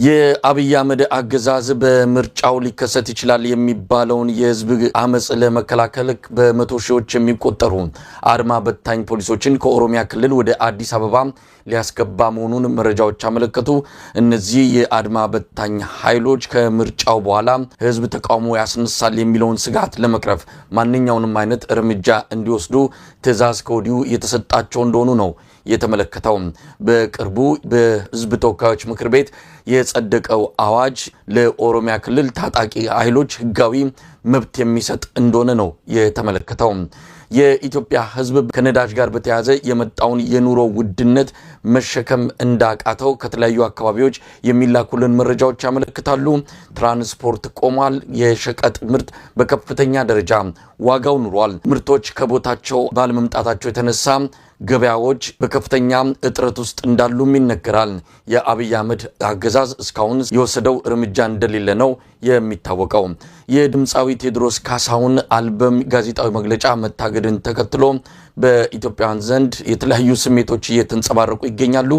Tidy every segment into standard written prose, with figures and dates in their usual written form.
የአብይ አህመድ አገዛዝ በምርጫው ሊከሰት ይችላል የሚባለውን የህዝብ አመጽ ለመከላከል በመቶ ሺዎች የሚቆጠሩ አድማ በታኝ ፖሊሶችን ከኦሮሚያ ክልል ወደ አዲስ አበባ ሊያስገባ መሆኑን መረጃዎች አመለከቱ። እነዚህ የአድማ በታኝ ኃይሎች ከምርጫው በኋላ ህዝብ ተቃውሞ ያስነሳል የሚለውን ስጋት ለመቅረፍ ማንኛውንም አይነት እርምጃ እንዲወስዱ ትዕዛዝ ከወዲሁ የተሰጣቸው እንደሆኑ ነው የተመለከተው። በቅርቡ በህዝብ ተወካዮች ምክር ቤት የጸደቀው አዋጅ ለኦሮሚያ ክልል ታጣቂ ኃይሎች ህጋዊ መብት የሚሰጥ እንደሆነ ነው የተመለከተው። የኢትዮጵያ ህዝብ ከነዳጅ ጋር በተያያዘ የመጣውን የኑሮ ውድነት መሸከም እንዳቃተው ከተለያዩ አካባቢዎች የሚላኩልን መረጃዎች ያመለክታሉ። ትራንስፖርት ቆሟል። የሸቀጥ ምርት በከፍተኛ ደረጃ ዋጋው ኑሯል። ምርቶች ከቦታቸው ባለመምጣታቸው የተነሳ ገበያዎች በከፍተኛ እጥረት ውስጥ እንዳሉም ይነገራል። የአብይ አህመድ አገዛዝ እስካሁን የወሰደው እርምጃ እንደሌለ ነው የሚታወቀው። የድምፃዊ ቴዎድሮስ ካሳሁን አልበም ጋዜጣዊ መግለጫ መታገድን ተከትሎ በኢትዮጵያውያን ዘንድ የተለያዩ ስሜቶች እየተንጸባረቁ ይገኛሉ።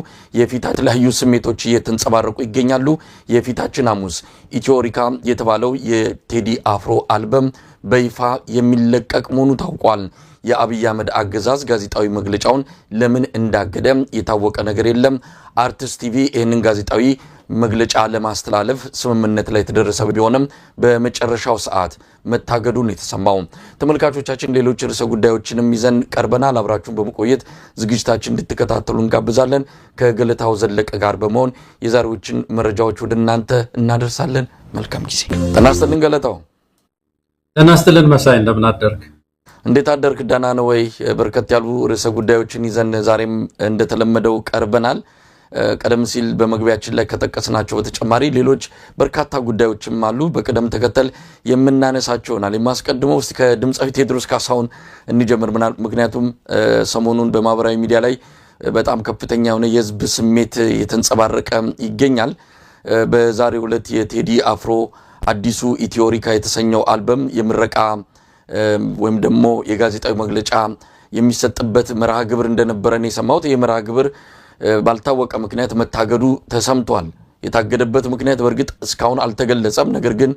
የፊታችን ሐሙስ ኢትዮሪካ የተባለው የቴዲ አፍሮ አልበም በይፋ የሚለቀቅ መሆኑ ታውቋል። የአብይ አህመድ አገዛዝ ጋዜጣዊ መግለጫውን ለምን እንዳገደ የታወቀ ነገር የለም። አርቲስት ቲቪ ይህንን ጋዜጣዊ መግለጫ ለማስተላለፍ ስምምነት ላይ ተደረሰ ቢሆንም በመጨረሻው ሰዓት መታገዱን የተሰማው። ተመልካቾቻችን ሌሎች ርዕሰ ጉዳዮችንም ይዘን ቀርበናል። አብራችሁን በመቆየት ዝግጅታችን እንድትከታተሉ እንጋብዛለን። ከገለታው ዘለቀ ጋር በመሆን የዛሬዎችን መረጃዎች ወደ እናንተ እናደርሳለን። መልካም ጊዜ። ጤና ይስጥልን ገለታው። ጤና ይስጥልን መሳይ፣ እንደምን አደርክ? እንዴት አደርክ? ደህና ነው ወይ? በርከት ያሉ ርዕሰ ጉዳዮችን ይዘን ዛሬም እንደተለመደው ቀርበናል። ቀደም ሲል በመግቢያችን ላይ ከጠቀስናቸው በተጨማሪ ሌሎች በርካታ ጉዳዮችም አሉ። በቅደም ተከተል የምናነሳቸውናል። የማስቀድመው እስቲ ከድምፃዊ ቴዎድሮስ ካሳሁን እንጀምር። ምክንያቱም ሰሞኑን በማህበራዊ ሚዲያ ላይ በጣም ከፍተኛ የሆነ የህዝብ ስሜት የተንጸባረቀ ይገኛል። በዛሬው ዕለት የቴዲ አፍሮ አዲሱ ኢትዮሪካ የተሰኘው አልበም የምረቃ ወይም ደግሞ የጋዜጣዊ መግለጫ የሚሰጥበት መርሃ ግብር እንደነበረን የሰማሁት። የመርሃ ግብር ባልታወቀ ምክንያት መታገዱ ተሰምቷል። የታገደበት ምክንያት በእርግጥ እስካሁን አልተገለጸም። ነገር ግን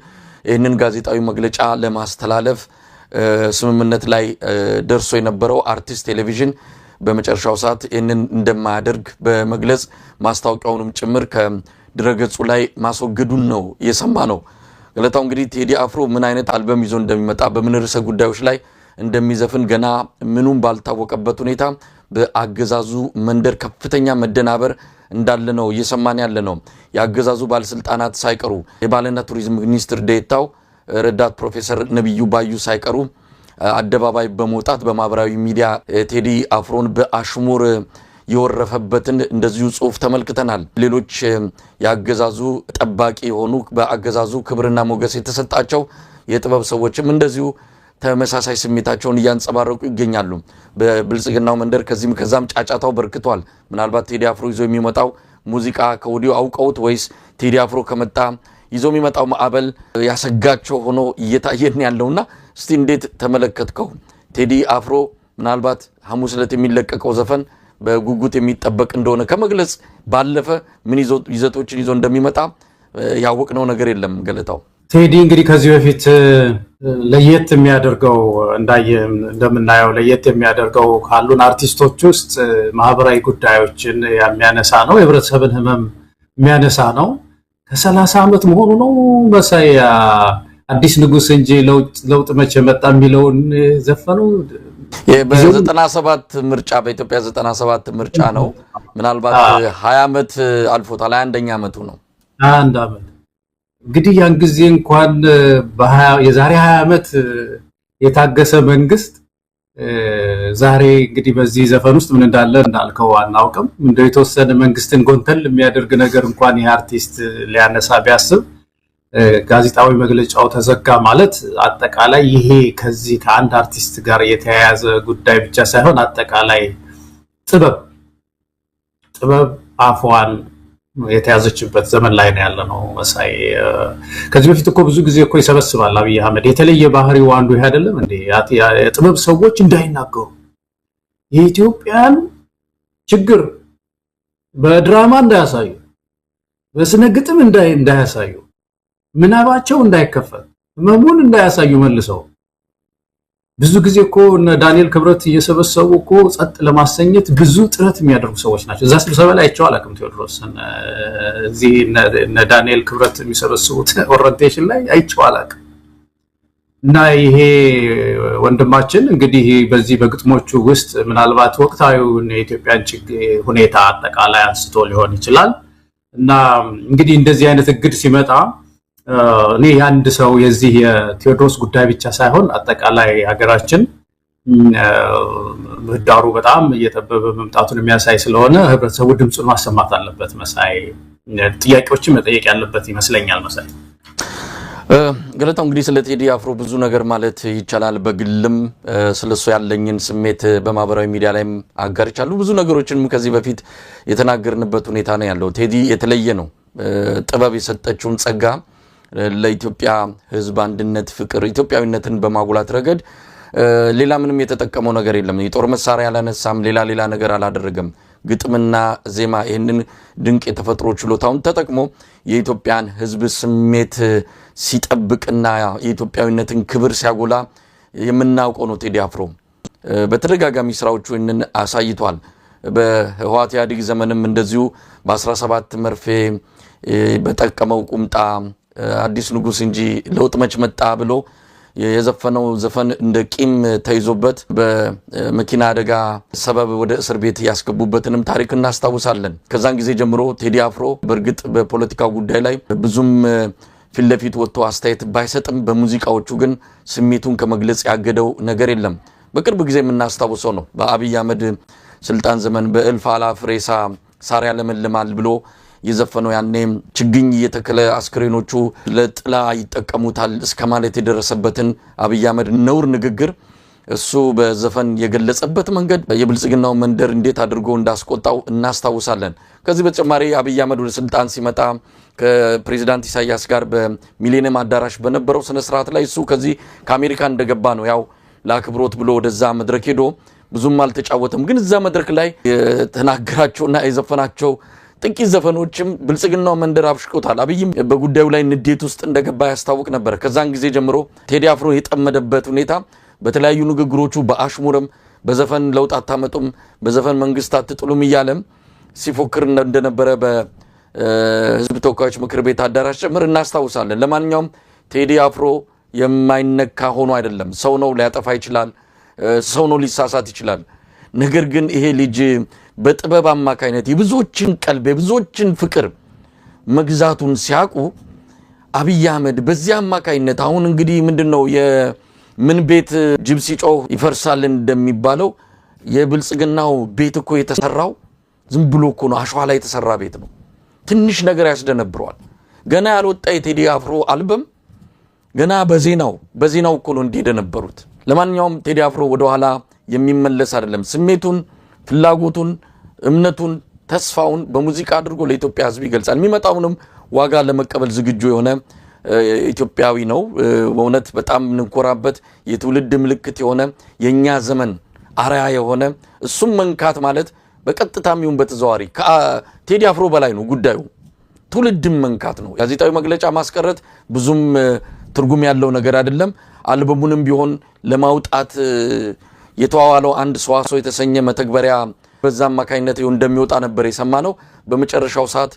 ይህንን ጋዜጣዊ መግለጫ ለማስተላለፍ ስምምነት ላይ ደርሶ የነበረው አርቲስት ቴሌቪዥን በመጨረሻው ሰዓት ይህንን እንደማያደርግ በመግለጽ ማስታወቂያውንም ጭምር ከድረገጹ ላይ ማስወገዱን ነው የሰማ ነው። ገለታው እንግዲህ ቴዲ አፍሮ ምን አይነት አልበም ይዞ እንደሚመጣ በምን ርዕሰ ጉዳዮች ላይ እንደሚዘፍን ገና ምኑም ባልታወቀበት ሁኔታ በአገዛዙ መንደር ከፍተኛ መደናበር እንዳለ ነው እየሰማን ያለ ነው። የአገዛዙ ባለስልጣናት ሳይቀሩ የባህልና ቱሪዝም ሚኒስትር ዴኤታው ረዳት ፕሮፌሰር ነብዩ ባዩ ሳይቀሩ አደባባይ በመውጣት በማህበራዊ ሚዲያ ቴዲ አፍሮን በአሽሙር የወረፈበትን እንደዚሁ ጽሁፍ ተመልክተናል። ሌሎች ያገዛዙ ጠባቂ የሆኑ በአገዛዙ ክብርና ሞገስ የተሰጣቸው የጥበብ ሰዎችም እንደዚሁ ተመሳሳይ ስሜታቸውን እያንጸባረቁ ይገኛሉ። በብልጽግናው መንደር ከዚህም ከዛም ጫጫታው በርክቷል። ምናልባት ቴዲ አፍሮ ይዞ የሚመጣው ሙዚቃ ከወዲሁ አውቀውት ወይስ ቴዲ አፍሮ ከመጣ ይዞ የሚመጣው ማዕበል ያሰጋቸው ሆኖ እየታየን ያለውና እስቲ እንዴት ተመለከትከው? ቴዲ አፍሮ ምናልባት ሐሙስ ዕለት የሚለቀቀው ዘፈን በጉጉት የሚጠበቅ እንደሆነ ከመግለጽ ባለፈ ምን ይዘቶችን ይዞ እንደሚመጣ ያወቅነው ነገር የለም። ገለታው ቴዲ እንግዲህ ከዚህ በፊት ለየት የሚያደርገው እንደምናየው ለየት የሚያደርገው ካሉን አርቲስቶች ውስጥ ማህበራዊ ጉዳዮችን የሚያነሳ ነው። የህብረተሰብን ህመም የሚያነሳ ነው። ከ30 ዓመት መሆኑ ነው መሳይ አዲስ ንጉስ እንጂ ለውጥ መቼ መጣ የሚለውን ዘፈነው። በ97 ምርጫ በኢትዮጵያ 97 ምርጫ ነው። ምናልባት 20 ዓመት አልፎታል። 21ኛ ዓመቱ ነው። 21 ዓመት እንግዲህ ያን ጊዜ እንኳን የዛሬ 20 ዓመት የታገሰ መንግስት ዛሬ እንግዲህ በዚህ ዘፈን ውስጥ ምን እንዳለ እንዳልከው አናውቅም። እንደው የተወሰነ መንግስትን ጎንተል የሚያደርግ ነገር እንኳን ይህ አርቲስት ሊያነሳ ቢያስብ ጋዜጣዊ መግለጫው ተዘጋ ማለት አጠቃላይ ይሄ ከዚህ ከአንድ አርቲስት ጋር የተያያዘ ጉዳይ ብቻ ሳይሆን አጠቃላይ ጥበብ አፏን የተያዘችበት ዘመን ላይ ነው ያለነው መሳይ። ከዚህ በፊት እኮ ብዙ ጊዜ እኮ ይሰበስባል አብይ አህመድ። የተለየ ባህሪው አንዱ ይሄ አይደለም እንዴ? የጥበብ ሰዎች እንዳይናገሩ የኢትዮጵያን ችግር በድራማ እንዳያሳዩ በስነ ግጥም እንዳያሳዩ ምናባቸው እንዳይከፈል ህመሙን እንዳያሳዩ መልሰው ብዙ ጊዜ እኮ እነ ዳንኤል ክብረት እየሰበሰቡ እኮ ጸጥ ለማሰኘት ብዙ ጥረት የሚያደርጉ ሰዎች ናቸው። እዛ ስብሰባ ላይ አይቼው አላውቅም። ቴዎድሮስ እዚህ እነ ዳንኤል ክብረት የሚሰበስቡት ኦሪንቴሽን ላይ አይቼው አላውቅም። እና ይሄ ወንድማችን እንግዲህ በዚህ በግጥሞቹ ውስጥ ምናልባት ወቅታዊውን የኢትዮጵያን ሁኔታ አጠቃላይ አንስቶ ሊሆን ይችላል። እና እንግዲህ እንደዚህ አይነት እግድ ሲመጣ እኔ አንድ ሰው የዚህ የቴዎድሮስ ጉዳይ ብቻ ሳይሆን አጠቃላይ ሀገራችን ምህዳሩ በጣም እየጠበበ መምጣቱን የሚያሳይ ስለሆነ ህብረተሰቡ ድምፁን ማሰማት አለበት። መሳይ ጥያቄዎችን መጠየቅ ያለበት ይመስለኛል። መሳይ ገለታው እንግዲህ ስለ ቴዲ አፍሮ ብዙ ነገር ማለት ይቻላል። በግልም ስለሱ ያለኝን ስሜት በማህበራዊ ሚዲያ ላይም አጋርቻለሁ። ብዙ ነገሮችንም ከዚህ በፊት የተናገርንበት ሁኔታ ነው ያለው። ቴዲ የተለየ ነው። ጥበብ የሰጠችውን ጸጋ ለኢትዮጵያ ህዝብ አንድነት፣ ፍቅር፣ ኢትዮጵያዊነትን በማጉላት ረገድ ሌላ ምንም የተጠቀመው ነገር የለም። የጦር መሳሪያ አላነሳም፣ ሌላ ነገር አላደረገም። ግጥምና ዜማ ይህንን ድንቅ የተፈጥሮ ችሎታውን ተጠቅሞ የኢትዮጵያን ህዝብ ስሜት ሲጠብቅና የኢትዮጵያዊነትን ክብር ሲያጎላ የምናውቀው ነው። ቴዲ አፍሮ በተደጋጋሚ ስራዎቹ ይህንን አሳይቷል። በህወሓት ኢህአዴግ ዘመንም እንደዚሁ በ17 መርፌ በጠቀመው ቁምጣ አዲስ ንጉስ እንጂ ለውጥ መች መጣ ብሎ የዘፈነው ዘፈን እንደ ቂም ተይዞበት በመኪና አደጋ ሰበብ ወደ እስር ቤት ያስገቡበትንም ታሪክ እናስታውሳለን። ከዛን ጊዜ ጀምሮ ቴዲ አፍሮ በእርግጥ በፖለቲካው ጉዳይ ላይ ብዙም ፊት ለፊት ወጥቶ አስተያየት ባይሰጥም በሙዚቃዎቹ ግን ስሜቱን ከመግለጽ ያገደው ነገር የለም። በቅርብ ጊዜ የምናስታውሰው ነው። በአብይ አህመድ ስልጣን ዘመን በእልፍ አላፍ ሬሳ ሳር ያለመልማል ብሎ የዘፈነው ያኔ ችግኝ እየተከለ አስክሬኖቹ ለጥላ ይጠቀሙታል እስከ ማለት የደረሰበትን አብይ አህመድ ነውር ንግግር እሱ በዘፈን የገለጸበት መንገድ የብልጽግናው መንደር እንዴት አድርጎ እንዳስቆጣው እናስታውሳለን። ከዚህ በተጨማሪ አብይ አህመድ ወደ ስልጣን ሲመጣ ከፕሬዝዳንት ኢሳያስ ጋር በሚሊኒየም አዳራሽ በነበረው ስነ ስርዓት ላይ እሱ ከዚህ ከአሜሪካ እንደገባ ነው ያው ለአክብሮት ብሎ ወደዛ መድረክ ሄዶ ብዙም አልተጫወተም። ግን እዛ መድረክ ላይ የተናገራቸውና የዘፈናቸው ጥቂት ዘፈኖችም ብልጽግናው መንደር አብሽቆታል። አብይም በጉዳዩ ላይ ንዴት ውስጥ እንደገባ ያስታውቅ ነበር። ከዛን ጊዜ ጀምሮ ቴዲ አፍሮ የጠመደበት ሁኔታ በተለያዩ ንግግሮቹ በአሽሙርም በዘፈን ለውጥ አታመጡም፣ በዘፈን መንግስት አትጥሉም እያለም ሲፎክር እንደነበረ በህዝብ ተወካዮች ምክር ቤት አዳራሽ ጭምር እናስታውሳለን። ለማንኛውም ቴዲ አፍሮ የማይነካ ሆኖ አይደለም። ሰው ነው፣ ሊያጠፋ ይችላል፣ ሰው ነው፣ ሊሳሳት ይችላል። ነገር ግን ይሄ ልጅ በጥበብ አማካይነት የብዙዎችን ቀልብ የብዙዎችን ፍቅር መግዛቱን ሲያቁ አብይ አህመድ በዚያ አማካይነት አሁን እንግዲህ ምንድነው የምን ቤት ጅብ ሲጮህ ይፈርሳል እንደሚባለው የብልጽግናው ቤት እኮ የተሰራው ዝም ብሎ እኮ ነው፣ አሸዋ ላይ የተሰራ ቤት ነው። ትንሽ ነገር ያስደነብረዋል። ገና ያልወጣ የቴዲ አፍሮ አልበም ገና በዜናው እኮ ነው እንደነበሩት። ለማንኛውም ቴዲ አፍሮ ወደ ኋላ የሚመለስ አይደለም። ስሜቱን፣ ፍላጎቱን፣ እምነቱን፣ ተስፋውን በሙዚቃ አድርጎ ለኢትዮጵያ ህዝብ ይገልጻል። የሚመጣውንም ዋጋ ለመቀበል ዝግጁ የሆነ ኢትዮጵያዊ ነው። በእውነት በጣም እንኮራበት የትውልድ ምልክት የሆነ የኛ ዘመን አርአያ የሆነ እሱም መንካት ማለት በቀጥታም ይሁን በተዘዋዋሪ ከቴዲ አፍሮ በላይ ነው ጉዳዩ። ትውልድም መንካት ነው። ጋዜጣዊ መግለጫ ማስቀረት ብዙም ትርጉም ያለው ነገር አይደለም። አልበሙንም ቢሆን ለማውጣት የተዋዋለው አንድ ሰዋሰው የተሰኘ መተግበሪያ በዛ አማካይነት እንደሚወጣ ነበር የሰማነው። በመጨረሻው ሰዓት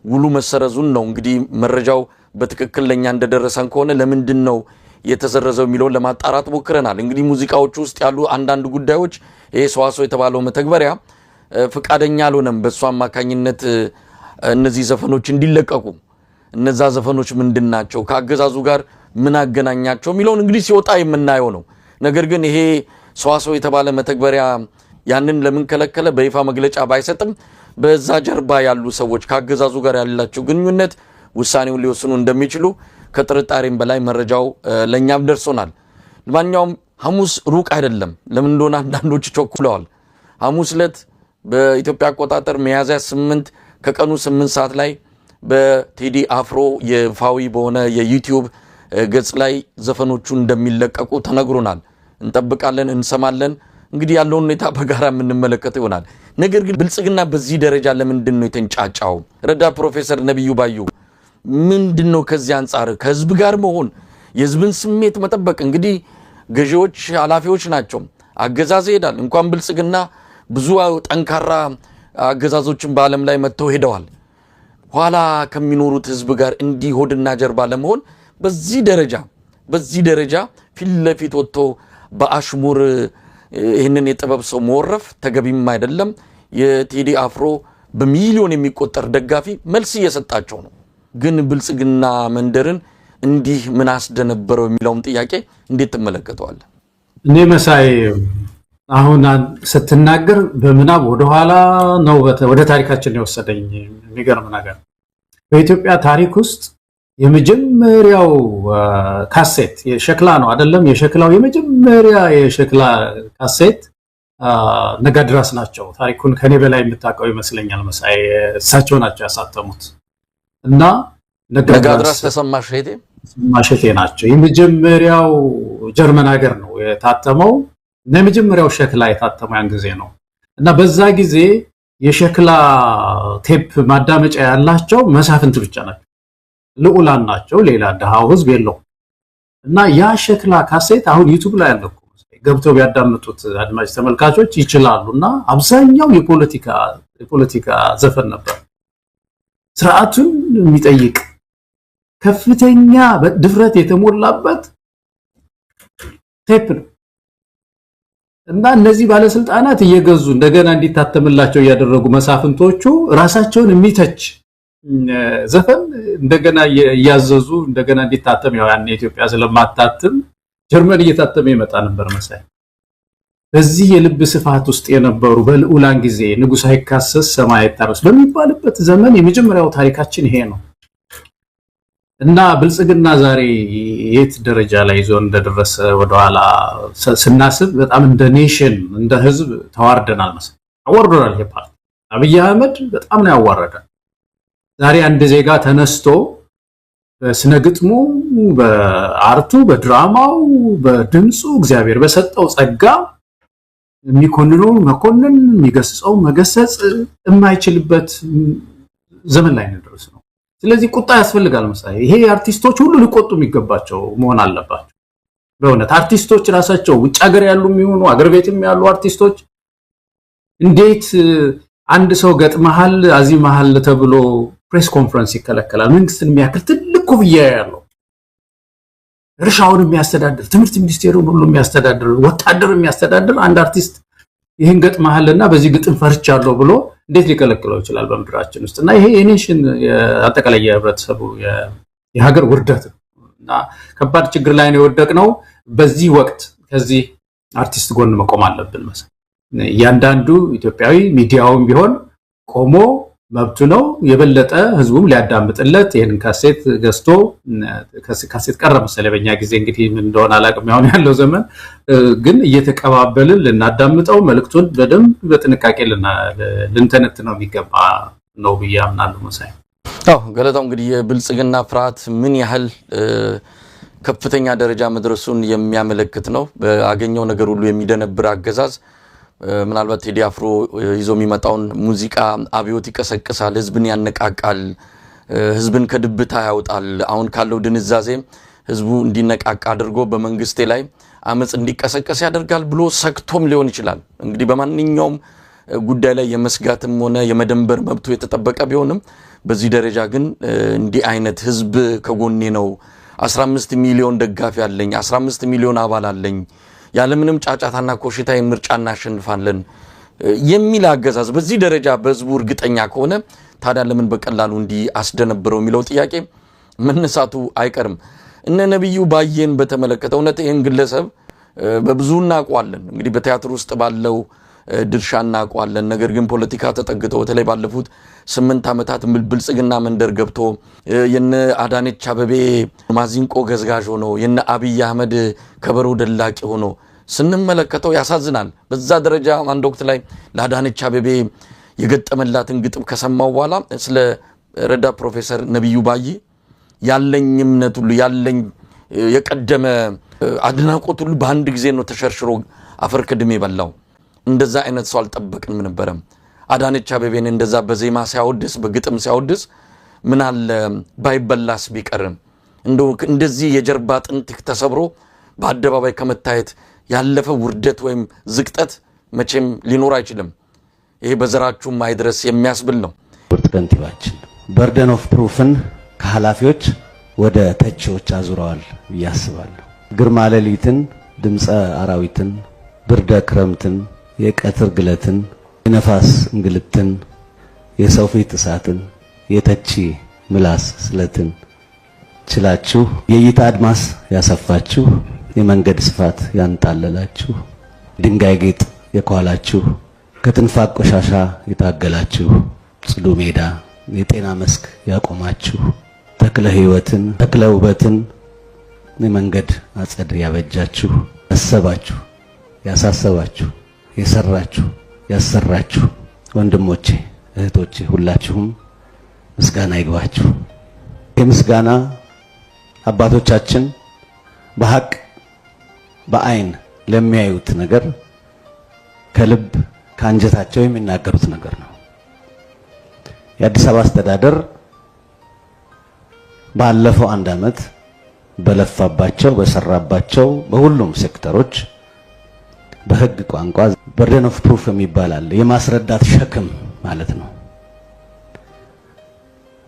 ውሉ መሰረዙን ነው እንግዲህ መረጃው በትክክል ለኛ እንደደረሰን ከሆነ ለምንድን ነው የተሰረዘው የሚለውን ለማጣራት ሞክረናል። እንግዲህ ሙዚቃዎቹ ውስጥ ያሉ አንዳንድ ጉዳዮች ይሄ ሰዋሰው የተባለው መተግበሪያ ፍቃደኛ አልሆነም በሱ አማካኝነት እነዚህ ዘፈኖች እንዲለቀቁ። እነዛ ዘፈኖች ምንድናቸው፣ ከአገዛዙ ጋር ምን አገናኛቸው የሚለውን እንግዲህ ሲወጣ የምናየው ነው። ነገር ግን ይሄ ሰዋሰው የተባለ መተግበሪያ ያንን ለምን ከለከለ በይፋ መግለጫ ባይሰጥም በዛ ጀርባ ያሉ ሰዎች ከአገዛዙ ጋር ያላቸው ግንኙነት ውሳኔውን ሊወስኑ እንደሚችሉ ከጥርጣሬም በላይ መረጃው ለኛም ደርሶናል። ለማንኛውም ሐሙስ ሩቅ አይደለም። ለምን እንደሆነ አንዳንዶች ቸኩለዋል። ሐሙስ ዕለት በኢትዮጵያ አቆጣጠር ሚያዝያ 8 ከቀኑ 8 ሰዓት ላይ በቴዲ አፍሮ የፋዊ በሆነ የዩቲዩብ ገጽ ላይ ዘፈኖቹ እንደሚለቀቁ ተነግሮናል። እንጠብቃለን፣ እንሰማለን። እንግዲህ ያለውን ሁኔታ በጋራ የምንመለከተው ይሆናል። ነገር ግን ብልጽግና በዚህ ደረጃ ለምንድነው የተንጫጫው? ረዳ ፕሮፌሰር ነብዩ ባዩ ምንድነው ከዚህ አንፃር ከህዝብ ጋር መሆን የህዝብን ስሜት መጠበቅ? እንግዲህ ገዢዎች ኃላፊዎች ናቸው። አገዛዝ ይሄዳል። እንኳን ብልጽግና ብዙ ጠንካራ አገዛዞችን በዓለም ላይ መጥተው ሄደዋል። ኋላ ከሚኖሩት ህዝብ ጋር እንዲህ ሆድና ጀርባ ለመሆን በዚህ ደረጃ ፊት ለፊት ወጥቶ በአሽሙር ይህንን የጥበብ ሰው መወረፍ ተገቢም አይደለም። የቴዲ አፍሮ በሚሊዮን የሚቆጠር ደጋፊ መልስ እየሰጣቸው ነው። ግን ብልጽግና መንደርን እንዲህ ምን አስደነበረው የሚለውም ጥያቄ እንዴት ትመለከተዋለህ? እኔ መሳይ አሁን ስትናገር በምናብ ወደኋላ ነው ወደ ታሪካችን የወሰደኝ። የሚገርም ነገር በኢትዮጵያ ታሪክ ውስጥ የመጀመሪያው ካሴት የሸክላ ነው አይደለም? የሸክላው የመጀመሪያ የሸክላ ካሴት ነጋድራስ ናቸው። ታሪኩን ከኔ በላይ የምታውቀው ይመስለኛል መሳይ። እሳቸው ናቸው ያሳተሙት እና ነጋድራስ ተሰማ ሸቴ ናቸው። የመጀመሪያው ጀርመን ሀገር ነው የታተመው እና የመጀመሪያው ሸክላ የታተመው ያን ጊዜ ነው እና በዛ ጊዜ የሸክላ ቴፕ ማዳመጫ ያላቸው መሳፍንት ብቻ ናቸው፣ ልዑላን ናቸው። ሌላ ደሃው ህዝብ የለውም። እና ያ ሸክላ ካሴት አሁን ዩቲዩብ ላይ ያለው ገብተው ቢያዳምጡት አድማጭ ተመልካቾች ይችላሉ። እና አብዛኛው የፖለቲካ ዘፈን ነበር። ስርዓቱን የሚጠይቅ ከፍተኛ ድፍረት የተሞላበት ቴፕ ነው እና እነዚህ ባለስልጣናት እየገዙ እንደገና እንዲታተምላቸው እያደረጉ መሳፍንቶቹ ራሳቸውን የሚተች ዘፈን እንደገና እያዘዙ እንደገና እንዲታተም ያው ያን ኢትዮጵያ ስለማታተም ጀርመን እየታተመ ይመጣ ነበር መሳይ። በዚህ የልብ ስፋት ውስጥ የነበሩ በልዑላን ጊዜ ንጉሥ አይካሰስ ሰማይ አይታረስ በሚባልበት ዘመን የመጀመሪያው ታሪካችን ይሄ ነው እና ብልጽግና ዛሬ የት ደረጃ ላይ ይዞ እንደደረሰ ወደኋላ ስናስብ በጣም እንደ ኔሽን እንደ ህዝብ ተዋርደናል መሰለኝ። አወርዶናል። ይሄ ፓርቲ አብይ አህመድ በጣም ነው ያዋረደን። ዛሬ አንድ ዜጋ ተነስቶ በስነ ግጥሙ፣ በአርቱ፣ በድራማው፣ በድምጹ እግዚአብሔር በሰጠው ጸጋ የሚኮንነው መኮንን፣ የሚገስጸው መገሰጽ የማይችልበት ዘመን ላይ ነው ደረስነው። ስለዚህ ቁጣ ያስፈልጋል መሳይ። ይሄ አርቲስቶች ሁሉ ሊቆጡ የሚገባቸው መሆን አለባቸው። በእውነት አርቲስቶች ራሳቸው ውጭ ሀገር ያሉ የሚሆኑ አገር ቤትም ያሉ አርቲስቶች እንዴት አንድ ሰው ገጥመሃል አዚመሃል ተብሎ ፕሬስ ኮንፈረንስ ይከለከላል? መንግስትን የሚያክል ትልቅ ኩብያ ያለው እርሻውን የሚያስተዳድር ትምህርት ሚኒስቴሩን ሁሉ የሚያስተዳድር ወታደር የሚያስተዳድር አንድ አርቲስት ይሄን ገጥመሃልና በዚህ ግጥም ፈርቻለሁ ብሎ እንዴት ሊከለክለው ይችላል በምድራችን ውስጥ? እና ይሄ የኔሽን አጠቃላይ የህብረተሰቡ የሀገር ውርደት እና ከባድ ችግር ላይ ነው የወደቅነው። በዚህ ወቅት ከዚህ አርቲስት ጎን መቆም አለብን መሰለኝ። እያንዳንዱ ኢትዮጵያዊ ሚዲያውም ቢሆን ቆሞ መብቱ ነው የበለጠ ህዝቡም ሊያዳምጥለት ይሄን ካሴት ገዝቶ ካሴት ቀረ መሰለኝ በእኛ ጊዜ እንግዲህ ምን እንደሆነ አላውቅም ያው ያለው ዘመን ግን እየተቀባበልን ልናዳምጠው መልእክቱን በደንብ በጥንቃቄ ልንተነትነው የሚገባ ነው ብዬ አምናለሁ መሳይ። ገለታው እንግዲህ የብልጽግና ፍርሃት ምን ያህል ከፍተኛ ደረጃ መድረሱን የሚያመለክት ነው። በአገኘው ነገር ሁሉ የሚደነብር አገዛዝ ምናልባት ቴዲ አፍሮ ይዞ የሚመጣውን ሙዚቃ አብዮት ይቀሰቅሳል፣ ህዝብን ያነቃቃል፣ ህዝብን ከድብታ ያወጣል። አሁን ካለው ድንዛዜ ህዝቡ እንዲነቃቃ አድርጎ በመንግስቴ ላይ አመጽ እንዲቀሰቀስ ያደርጋል ብሎ ሰክቶም ሊሆን ይችላል። እንግዲህ በማንኛውም ጉዳይ ላይ የመስጋትም ሆነ የመደንበር መብቱ የተጠበቀ ቢሆንም በዚህ ደረጃ ግን እንዲህ አይነት ህዝብ ከጎኔ ነው፣ 15 ሚሊዮን ደጋፊ አለኝ፣ 15 ሚሊዮን አባል አለኝ፣ ያለምንም ጫጫታና ኮሽታ ምርጫ እናሸንፋለን የሚል አገዛዝ በዚህ ደረጃ በህዝቡ እርግጠኛ ከሆነ ታዲያ ለምን በቀላሉ እንዲህ አስደነብረው የሚለው ጥያቄ መነሳቱ አይቀርም። እነ ነብዩ ባየን በተመለከተ እውነት ይህን ግለሰብ በብዙ እናውቀዋለን፣ እንግዲህ በቲያትር ውስጥ ባለው ድርሻ እናውቀዋለን። ነገር ግን ፖለቲካ ተጠግቶ በተለይ ባለፉት 8 ዓመታት ብልጽግና መንደር ገብቶ የነ አዳነች አበቤ ማዚንቆ ገዝጋዥ ሆኖ የነ አብይ አህመድ ከበሮ ደላቂ ሆኖ ስንመለከተው ያሳዝናል። በዛ ደረጃ አንድ ወቅት ላይ ለአዳነች አበቤ የገጠመላትን ግጥም ከሰማው በኋላ ስለ ረዳ ፕሮፌሰር ነብዩ ባይ ያለኝ እምነት ሁሉ ያለኝ የቀደመ አድናቆት ሁሉ በአንድ ጊዜ ነው ተሸርሽሮ አፈር ከድሜ በላው። እንደዛ አይነት ሰው አልጠበቅንም ነበረ። አዳነች አቤቤን እንደዛ በዜማ ሲያወድስ በግጥም ሲያወድስ ምን አለ ባይበላስ ቢቀርም እንደዚህ የጀርባ አጥንት ተሰብሮ በአደባባይ ከመታየት ያለፈ ውርደት ወይም ዝቅጠት መቼም ሊኖር አይችልም። ይሄ በዘራችሁ ማይድረስ የሚያስብል ነው። ከንቲባችን በርደን ኦፍ ፕሩፍን ከኃላፊዎች ወደ ተቺዎች አዙረዋል ያስባለሁ። ግርማ ሌሊትን፣ ድምፀ አራዊትን፣ ብርደ ክረምትን፣ የቀትር ግለትን፣ የነፋስ እንግልትን፣ የሰው ፊት እሳትን፣ የተቺ ምላስ ስለትን ችላችሁ የእይታ አድማስ ያሰፋችሁ፣ የመንገድ ስፋት ያንጣለላችሁ፣ ድንጋይ ጌጥ የኳላችሁ፣ ከትንፋቅ ቆሻሻ የታገላችሁ፣ ጽዱ ሜዳ የጤና መስክ ያቆማችሁ፣ ተክለ ሕይወትን ተክለ ውበትን የመንገድ አጸድ ያበጃችሁ፣ ያሰባችሁ ያሳሰባችሁ፣ የሰራችሁ ያሰራችሁ ወንድሞቼ እህቶቼ ሁላችሁም ምስጋና ይግባችሁ። የምስጋና አባቶቻችን በሐቅ በአይን ለሚያዩት ነገር ከልብ ከአንጀታቸው የሚናገሩት ነገር ነው። የአዲስ አበባ አስተዳደር ባለፈው 1 ዓመት በለፋባቸው በሰራባቸው በሁሉም ሴክተሮች በህግ ቋንቋ በርደን ኦፍ ፕሩፍ የሚባል የማስረዳት ሸክም ማለት ነው።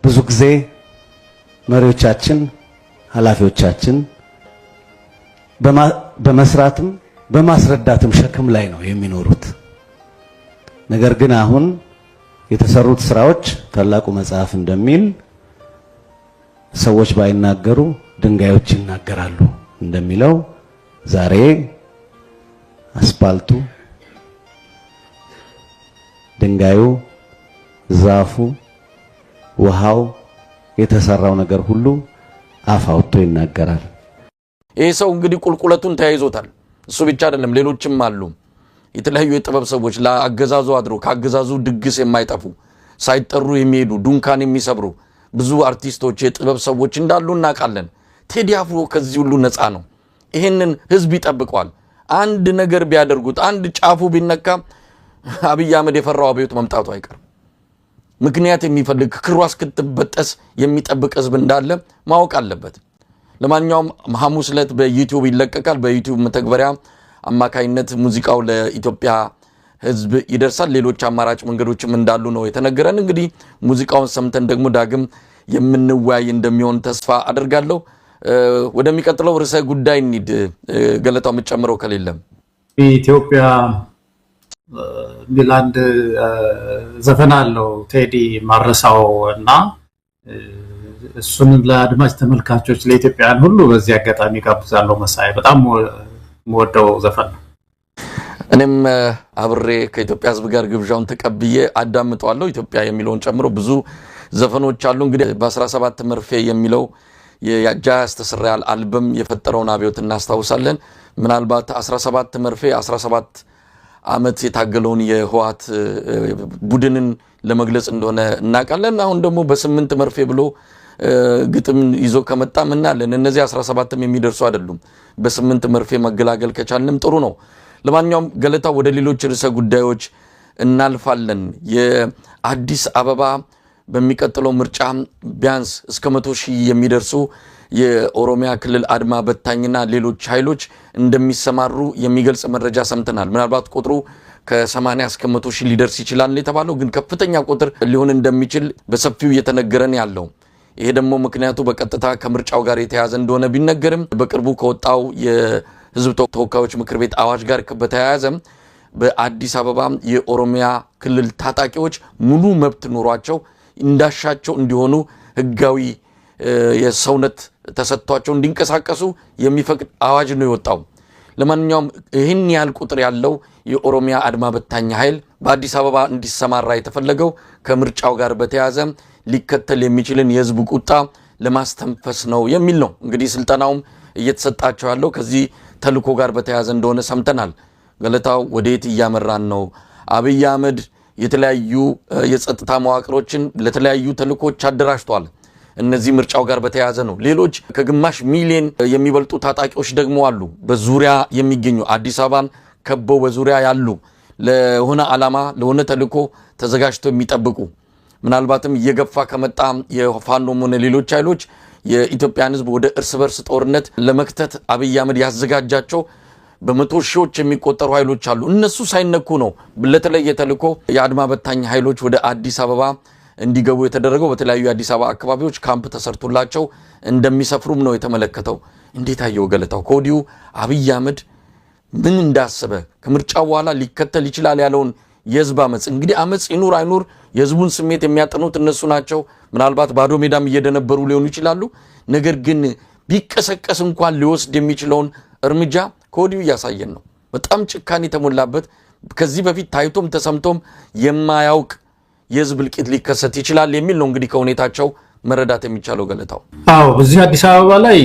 ብዙ ጊዜ መሪዎቻችን ኃላፊዎቻችን በመስራትም በማስረዳትም ሸክም ላይ ነው የሚኖሩት። ነገር ግን አሁን የተሰሩት ስራዎች ታላቁ መጽሐፍ እንደሚል ሰዎች ባይናገሩ ድንጋዮች ይናገራሉ እንደሚለው ዛሬ አስፓልቱ፣ ድንጋዩ፣ ዛፉ፣ ውሃው የተሰራው ነገር ሁሉ አፍ አውጥቶ ይናገራል። ይሄ ሰው እንግዲህ ቁልቁለቱን ተያይዞታል። እሱ ብቻ አይደለም፣ ሌሎችም አሉ። የተለያዩ የጥበብ ሰዎች ለአገዛዙ አድሮ ከአገዛዙ ድግስ የማይጠፉ ሳይጠሩ የሚሄዱ ዱንካን የሚሰብሩ ብዙ አርቲስቶች የጥበብ ሰዎች እንዳሉ እናውቃለን። ቴዲ አፍሮ ከዚህ ሁሉ ነፃ ነው። ይሄንን ህዝብ ይጠብቀዋል። አንድ ነገር ቢያደርጉት አንድ ጫፉ ቢነካ አብይ አህመድ የፈራው አብዮት መምጣቱ አይቀርም። ምክንያት የሚፈልግ ክሯ እስክትበጠስ የሚጠብቅ ህዝብ እንዳለ ማወቅ አለበት። ለማንኛውም ሐሙስ ዕለት በዩቲዩብ ይለቀቃል። በዩቲዩብ መተግበሪያ አማካይነት ሙዚቃው ለኢትዮጵያ ህዝብ ይደርሳል። ሌሎች አማራጭ መንገዶችም እንዳሉ ነው የተነገረን። እንግዲህ ሙዚቃውን ሰምተን ደግሞ ዳግም የምንወያይ እንደሚሆን ተስፋ አደርጋለሁ። ወደሚቀጥለው ርዕሰ ጉዳይ እንሂድ። ገለታው የምትጨምረው ከሌለም ኢትዮጵያ ሚላንድ ዘፈን አለው ቴዲ ማረሳው እና እሱን ለአድማጭ ተመልካቾች ለኢትዮጵያውያን ሁሉ በዚህ አጋጣሚ ጋብዛለሁ። መሳይ በጣም ወደው ዘፈን ነው። እኔም አብሬ ከኢትዮጵያ ህዝብ ጋር ግብዣውን ተቀብዬ አዳምጠዋለሁ። ኢትዮጵያ የሚለውን ጨምሮ ብዙ ዘፈኖች አሉ። እንግዲህ በ17 መርፌ የሚለው የጃዝ ተሰራል አልበም የፈጠረውን አብዮት እናስታውሳለን። ምናልባት 17 መርፌ 17 ዓመት የታገለውን የህወሓት ቡድንን ለመግለጽ እንደሆነ እናውቃለን። አሁን ደግሞ በ8 መርፌ ብሎ ግጥም ይዞ ከመጣ ምናለን። እነዚህ 17ም የሚደርሱ አይደሉም። በ8 መርፌ መገላገል ከቻልንም ጥሩ ነው። ለማንኛውም ገለታ ወደ ሌሎች ርዕሰ ጉዳዮች እናልፋለን። የአዲስ አበባ በሚቀጥለው ምርጫ ቢያንስ እስከ 100,000 የሚደርሱ የኦሮሚያ ክልል አድማ በታኝና ሌሎች ኃይሎች እንደሚሰማሩ የሚገልጽ መረጃ ሰምተናል። ምናልባት ቁጥሩ ከ80 እስከ 100,000 ሊደርስ ይችላል የተባለው ግን ከፍተኛ ቁጥር ሊሆን እንደሚችል በሰፊው እየተነገረን ያለው። ይሄ ደግሞ ምክንያቱ በቀጥታ ከምርጫው ጋር የተያያዘ እንደሆነ ቢነገርም በቅርቡ ከወጣው የህዝብ ተወካዮች ምክር ቤት አዋጅ ጋር በተያያዘ በአዲስ አበባ የኦሮሚያ ክልል ታጣቂዎች ሙሉ መብት ኖሯቸው እንዳሻቸው እንዲሆኑ ህጋዊ የሰውነት ተሰጥቷቸው እንዲንቀሳቀሱ የሚፈቅድ አዋጅ ነው የወጣው። ለማንኛውም ይህን ያህል ቁጥር ያለው የኦሮሚያ አድማ በታኝ ኃይል በአዲስ አበባ እንዲሰማራ የተፈለገው ከምርጫው ጋር በተያያዘ ሊከተል የሚችልን የህዝብ ቁጣ ለማስተንፈስ ነው የሚል ነው። እንግዲህ ስልጠናውም እየተሰጣቸው ያለው ከዚህ ተልኮ ጋር በተያያዘ እንደሆነ ሰምተናል። ገለታው ወዴት እያመራን ነው? አብይ አህመድ የተለያዩ የጸጥታ መዋቅሮችን ለተለያዩ ተልኮች አደራጅቷል። እነዚህ ምርጫው ጋር በተያያዘ ነው። ሌሎች ከግማሽ ሚሊዮን የሚበልጡ ታጣቂዎች ደግሞ አሉ በዙሪያ የሚገኙ አዲስ አበባን ከበው በዙሪያ ያሉ። ለሆነ ዓላማ ለሆነ ተልእኮ ተዘጋጅተው የሚጠብቁ ምናልባትም እየገፋ ከመጣ የፋኖም ሆነ ሌሎች ኃይሎች የኢትዮጵያን ሕዝብ ወደ እርስ በርስ ጦርነት ለመክተት አብይ አህመድ ያዘጋጃቸው በመቶ ሺዎች የሚቆጠሩ ኃይሎች አሉ። እነሱ ሳይነኩ ነው ለተለየ ተልእኮ የአድማ በታኝ ኃይሎች ወደ አዲስ አበባ እንዲገቡ የተደረገው። በተለያዩ የአዲስ አበባ አካባቢዎች ካምፕ ተሰርቶላቸው እንደሚሰፍሩም ነው የተመለከተው። እንዴት አየው ገለታው? ከወዲሁ አብይ አህመድ ምን እንዳሰበ ከምርጫው በኋላ ሊከተል ይችላል ያለውን የህዝብ አመጽ እንግዲህ አመጽ ይኑር አይኑር የህዝቡን ስሜት የሚያጠኑት እነሱ ናቸው። ምናልባት ባዶ ሜዳም እየደነበሩ ሊሆኑ ይችላሉ። ነገር ግን ቢቀሰቀስ እንኳን ሊወስድ የሚችለውን እርምጃ ከወዲሁ እያሳየን ነው። በጣም ጭካኔ የተሞላበት ከዚህ በፊት ታይቶም ተሰምቶም የማያውቅ የህዝብ እልቂት ሊከሰት ይችላል የሚል ነው እንግዲህ ከሁኔታቸው መረዳት የሚቻለው ገለታው። አዎ በዚህ አዲስ አበባ ላይ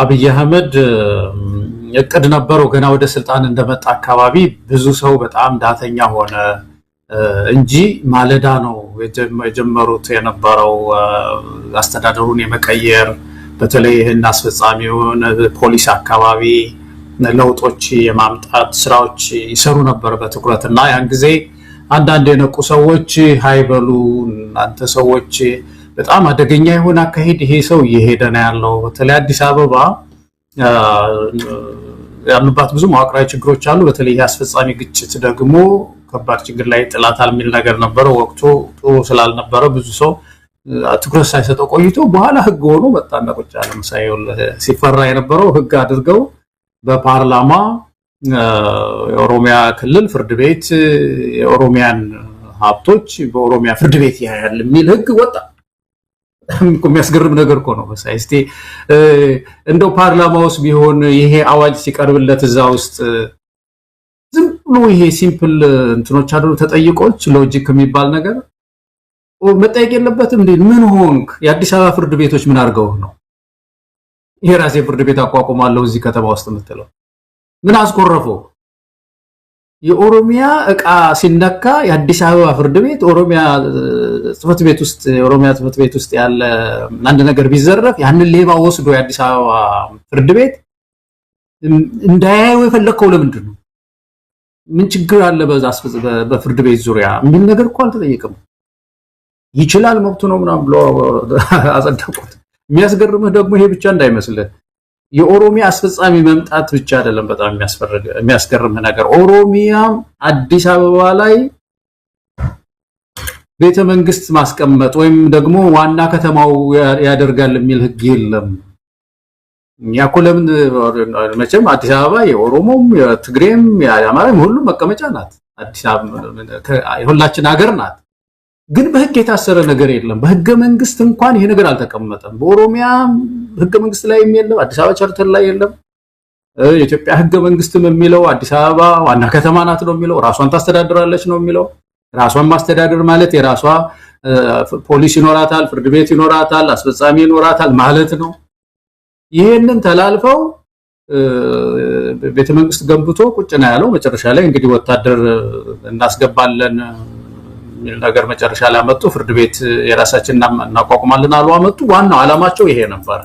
አብይ አህመድ እቅድ ነበረው። ገና ወደ ስልጣን እንደመጣ አካባቢ ብዙ ሰው በጣም ዳተኛ ሆነ እንጂ ማለዳ ነው የጀመሩት የነበረው አስተዳደሩን የመቀየር በተለይ ይህን አስፈጻሚውን ፖሊስ አካባቢ ለውጦች የማምጣት ስራዎች ይሰሩ ነበር በትኩረትና ያን ጊዜ አንዳንድ የነቁ ሰዎች ሃይበሉ እናንተ ሰዎች በጣም አደገኛ የሆነ አካሄድ ይሄ ሰው እየሄደ ነው ያለው። በተለይ አዲስ አበባ ያሉባት ብዙ መዋቅራዊ ችግሮች አሉ። በተለይ የአስፈጻሚ ግጭት ደግሞ ከባድ ችግር ላይ ጥላታል የሚል ነገር ነበረ። ወቅቱ ጥሩ ስላልነበረ ብዙ ሰው ትኩረት ሳይሰጠው ቆይቶ በኋላ ህግ ሆኖ በጣም ቁጭ ያለ ምሳሌው ሲፈራ የነበረው ህግ አድርገው በፓርላማ የኦሮሚያ ክልል ፍርድ ቤት የኦሮሚያን ሀብቶች በኦሮሚያ ፍርድ ቤት ያያል የሚል ህግ ወጣ። የሚያስገርም ነገር እኮ ነው። በሳይስቲ እንደው ፓርላማ ውስጥ ቢሆን ይሄ አዋጅ ሲቀርብለት እዛ ውስጥ ዝም ብሎ ይሄ ሲምፕል እንትኖች አድሮ ተጠይቆች ሎጂክ የሚባል ነገር መጠየቅ የለበትም እንዴ? ምን ሆንክ? የአዲስ አበባ ፍርድ ቤቶች ምን አድርገው ነው ይሄ ራሴ ፍርድ ቤት አቋቁማለሁ እዚህ ከተማ ውስጥ የምትለው? ምን አስቆረፈው? የኦሮሚያ ዕቃ ሲነካ የአዲስ አበባ ፍርድ ቤት ኦሮሚያ ጽፈት ቤት ውስጥ የኦሮሚያ ጽፈት ቤት ውስጥ ያለ አንድ ነገር ቢዘረፍ ያንን ሌባ ወስዶ የአዲስ አበባ ፍርድ ቤት እንዳያየው የፈለከው ለምንድን ነው? ምን ችግር አለ በፍርድ ቤት ዙሪያ የሚል ነገር እኮ አልተጠየቀም። ይችላል መብቱ ነው ምናምን ብሎ አጸደቁት። የሚያስገርምህ ደግሞ ይሄ ብቻ እንዳይመስልህ የኦሮሚያ አስፈጻሚ መምጣት ብቻ አይደለም። በጣም የሚያስገርምህ ነገር ኦሮሚያ አዲስ አበባ ላይ ቤተ መንግስት ማስቀመጥ ወይም ደግሞ ዋና ከተማው ያደርጋል የሚል ህግ የለም። እኛ እኮ ለምን መቼም አዲስ አበባ የኦሮሞም የትግሬም የአማራም ሁሉም መቀመጫ ናት። አዲስ አበባ የሁላችን ሀገር ናት። ግን በህግ የታሰረ ነገር የለም። በህገ መንግስት እንኳን ይሄ ነገር አልተቀመጠም። በኦሮሚያ ህገ መንግስት ላይ የለም፣ አዲስ አበባ ቻርተር ላይ የለም። የኢትዮጵያ ህገ መንግስትም የሚለው አዲስ አበባ ዋና ከተማ ናት ነው የሚለው። ራሷን ታስተዳድራለች ነው የሚለው። ራሷን ማስተዳደር ማለት የራሷ ፖሊስ ይኖራታል፣ ፍርድ ቤት ይኖራታል፣ አስፈጻሚ ይኖራታል ማለት ነው። ይሄንን ተላልፈው ቤተ መንግስት ገንብቶ ቁጭ ነው ያለው። መጨረሻ ላይ እንግዲህ ወታደር እናስገባለን የሚል ነገር መጨረሻ ላይ አመጡ። ፍርድ ቤት የራሳችንን እናቋቁማለን አሉ አመጡ። ዋናው ዓላማቸው ይሄ ነበር።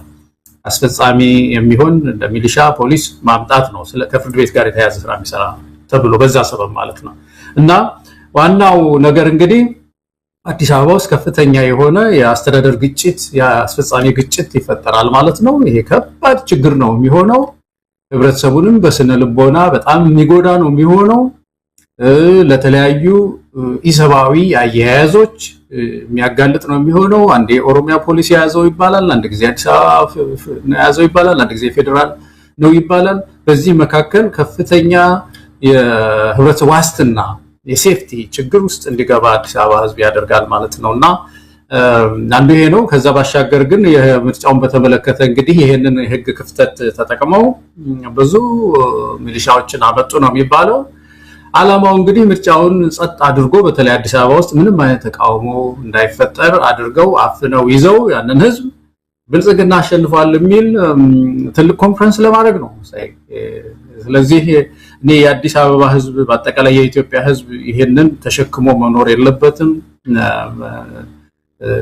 አስፈጻሚ የሚሆን እንደ ሚሊሻ ፖሊስ ማምጣት ነው። ከፍርድ ቤት ጋር የተያያዘ ስራ የሚሰራ ተብሎ በዛ ሰበብ ማለት ነው። እና ዋናው ነገር እንግዲህ አዲስ አበባ ውስጥ ከፍተኛ የሆነ የአስተዳደር ግጭት የአስፈጻሚ ግጭት ይፈጠራል ማለት ነው። ይሄ ከባድ ችግር ነው የሚሆነው። ህብረተሰቡንም በስነ ልቦና በጣም የሚጎዳ ነው የሚሆነው። ለተለያዩ ኢሰባዊ አያያዞች የሚያጋልጥ ነው የሚሆነው። አንዴ ኦሮሚያ ፖሊስ ያዘው ይባላል፣ አንድ ጊዜ አዲስ አበባ ያዘው ይባላል፣ አንድ ጊዜ ፌደራል ነው ይባላል። በዚህ መካከል ከፍተኛ የህብረተሰብ ዋስትና የሴፍቲ ችግር ውስጥ እንዲገባ አዲስ አበባ ህዝብ ያደርጋል ማለት ነውና አንዱ ይሄ ነው። ከዛ ባሻገር ግን የምርጫውን በተመለከተ እንግዲህ ይሄንን ህግ ክፍተት ተጠቅመው ብዙ ሚሊሻዎችን አመጡ ነው የሚባለው። ዓላማው እንግዲህ ምርጫውን ጸጥ አድርጎ በተለይ አዲስ አበባ ውስጥ ምንም አይነት ተቃውሞ እንዳይፈጠር አድርገው አፍነው ይዘው ያንን ህዝብ ብልጽግና አሸንፏል የሚል ትልቅ ኮንፈረንስ ለማድረግ ነው። ስለዚህ እኔ የአዲስ አበባ ህዝብ በአጠቃላይ የኢትዮጵያ ህዝብ ይሄንን ተሸክሞ መኖር የለበትም።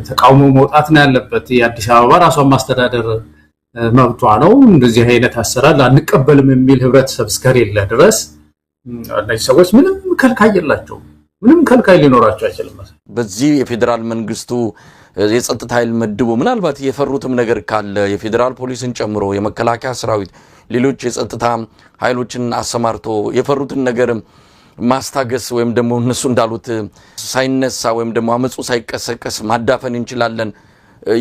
ተቃውሞ መውጣት ነው ያለበት። የአዲስ አበባ ራሷን ማስተዳደር መብቷ ነው። እንደዚህ አይነት አሰራር አንቀበልም የሚል ህብረተሰብ እስከሌለ ድረስ እነዚህ ሰዎች ምንም ከልካይ የላቸው ምንም ከልካይ ሊኖራቸው አይችልም በዚህ የፌደራል መንግስቱ የጸጥታ ኃይል መድቦ ምናልባት የፈሩትም ነገር ካለ የፌደራል ፖሊስን ጨምሮ የመከላከያ ሰራዊት ሌሎች የጸጥታ ኃይሎችን አሰማርቶ የፈሩትን ነገር ማስታገስ ወይም ደግሞ እነሱ እንዳሉት ሳይነሳ ወይም ደግሞ አመጹ ሳይቀሰቀስ ማዳፈን እንችላለን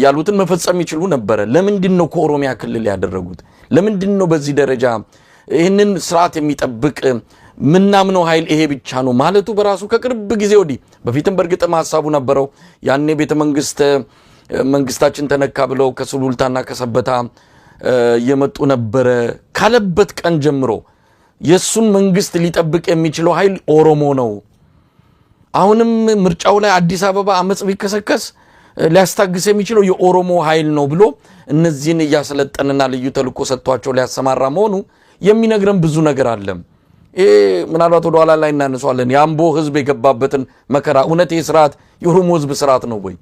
ያሉትን መፈጸም ይችላሉ ነበር ለምንድነው ከኦሮሚያ ክልል ያደረጉት ለምንድነው በዚህ ደረጃ ይሄንን ስርዓት የሚጠብቅ ምናምነው ኃይል ይሄ ብቻ ነው ማለቱ በራሱ ከቅርብ ጊዜ ወዲህ በፊትም በርግጥም ሐሳቡ ነበረው ያኔ ቤተ መንግስታችን ተነካ ብለው ከሱሉልታና ከሰበታ የመጡ ነበር ካለበት ቀን ጀምሮ የሱን መንግስት ሊጠብቅ የሚችለው ኃይል ኦሮሞ ነው አሁንም ምርጫው ላይ አዲስ አበባ አመጽ ቢከሰከስ ሊያስታግስ የሚችለው የኦሮሞ ኃይል ነው ብሎ እነዚህን ያሰለጠነና ልዩ ተልኮ ሰጥቷቸው ሊያሰማራ መሆኑ የሚነግረን ብዙ ነገር አለ ምናልባት ወደ ኋላ ላይ እናነሳለን ያምቦ ህዝብ የገባበትን መከራ እውነት የሥርዓት የኦሮሞ ህዝብ ሥርዓት ነው ወይ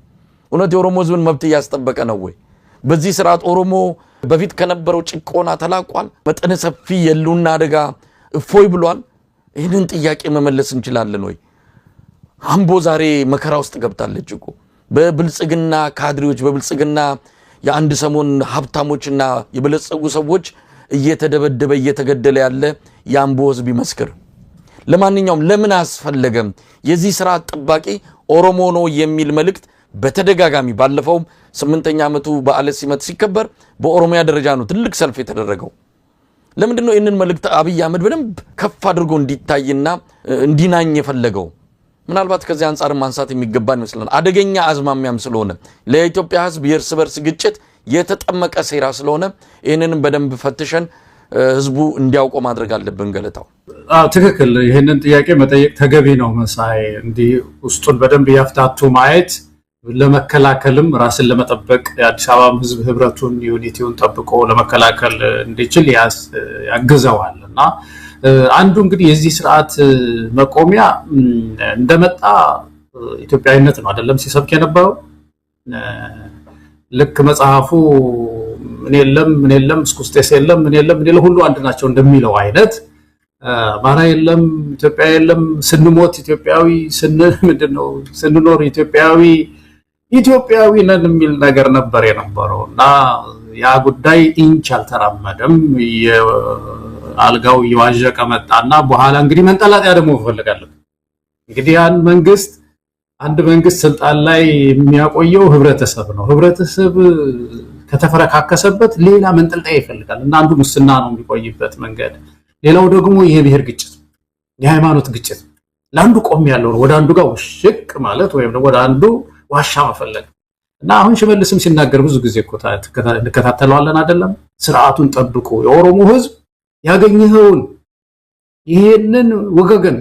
እውነት የኦሮሞ ህዝብን መብት ያስጠበቀ ነው ወይ በዚህ ሥርዓት ኦሮሞ በፊት ከነበረው ጭቆና ተላቋል መጠነ ሰፊ የሉና አደጋ እፎይ ብሏል ይሄንን ጥያቄ መመለስ እንችላለን ወይ አምቦ ዛሬ መከራ ውስጥ ገብታለች እኮ በብልጽግና ካድሬዎች በብልጽግና የአንድ ሰሞን ሀብታሞችና የበለጸጉ ሰዎች እየተደበደበ እየተገደለ ያለ ያምቦ ህዝብ ይመስክር ለማንኛውም ለምን አስፈለገም የዚህ ስርዓት ጥባቂ ኦሮሞ ነው የሚል መልእክት በተደጋጋሚ ባለፈው 8ኛ ዓመቱ በዓለ ሲመት ሲከበር በኦሮሚያ ደረጃ ነው ትልቅ ሰልፍ የተደረገው ለምንድነው ይሄንን መልእክት አብይ አህመድ በደንብ ከፍ አድርጎ እንዲታይና እንዲናኝ የፈለገው ምናልባት ከዚህ አንፃር ማንሳት የሚገባን ይመስላል አደገኛ አዝማሚያም ስለሆነ ለኢትዮጵያ ህዝብ የእርስ በርስ ግጭት የተጠመቀ ሴራ ስለሆነ ይሄንንም በደንብ ፈትሸን ህዝቡ እንዲያውቀው ማድረግ አለብን ገለታው ትክክል ይሄንን ጥያቄ መጠየቅ ተገቢ ነው መሳይ እንዲ ውስጡን በደንብ ያፍታቱ ማየት ለመከላከልም ራስን ለመጠበቅ የአዲስ አበባ ህዝብ ህብረቱን ዩኒቲውን ጠብቆ ለመከላከል እንዲችል ያግዘዋልና አንዱ እንግዲህ የዚህ ስርዓት መቆሚያ እንደመጣ ኢትዮጵያዊነት ነው አይደለም ሲሰብክ የነበረው ልክ መጽሐፉ ምን የለም ስኩስቴስ የለም ምን የለም ሁሉ አንድ ናቸው እንደሚለው አይነት አማራ የለም ኢትዮጵያ የለም ስንሞት ኢትዮጵያዊ ምንድነው ስንኖር ኢትዮጵያዊ ነን የሚል ነገር ነበር የነበረውና ያ ጉዳይ ኢንች አልተራመደም አልጋው ይዋዠቀ መጣና በኋላ እንግዲህ መንጠላጥያ ደግሞ ፈልጋለሁ እንግዲህ አንድ መንግስት ስልጣን ላይ የሚያቆየው ህብረተሰብ ነው ህብረተሰብ ከተፈረካከሰበት ሌላ መንጠልጣይ ይፈልጋል እና አንዱ ሙስና ነው የሚቆይበት መንገድ ሌላው ደግሞ የብሔር ግጭት የሃይማኖት ግጭት ለአንዱ ቆም ያለው ወደ አንዱ ጋር ውሽቅ ማለት ወይም ወደ አንዱ ዋሻ መፈለግ እና አሁን ሽመልስም ሲናገር ብዙ ጊዜ እንከታተለዋለን አይደለም ስርዓቱን ጠብቆ የኦሮሞ ህዝብ ያገኘውን ይሄንን ወገገን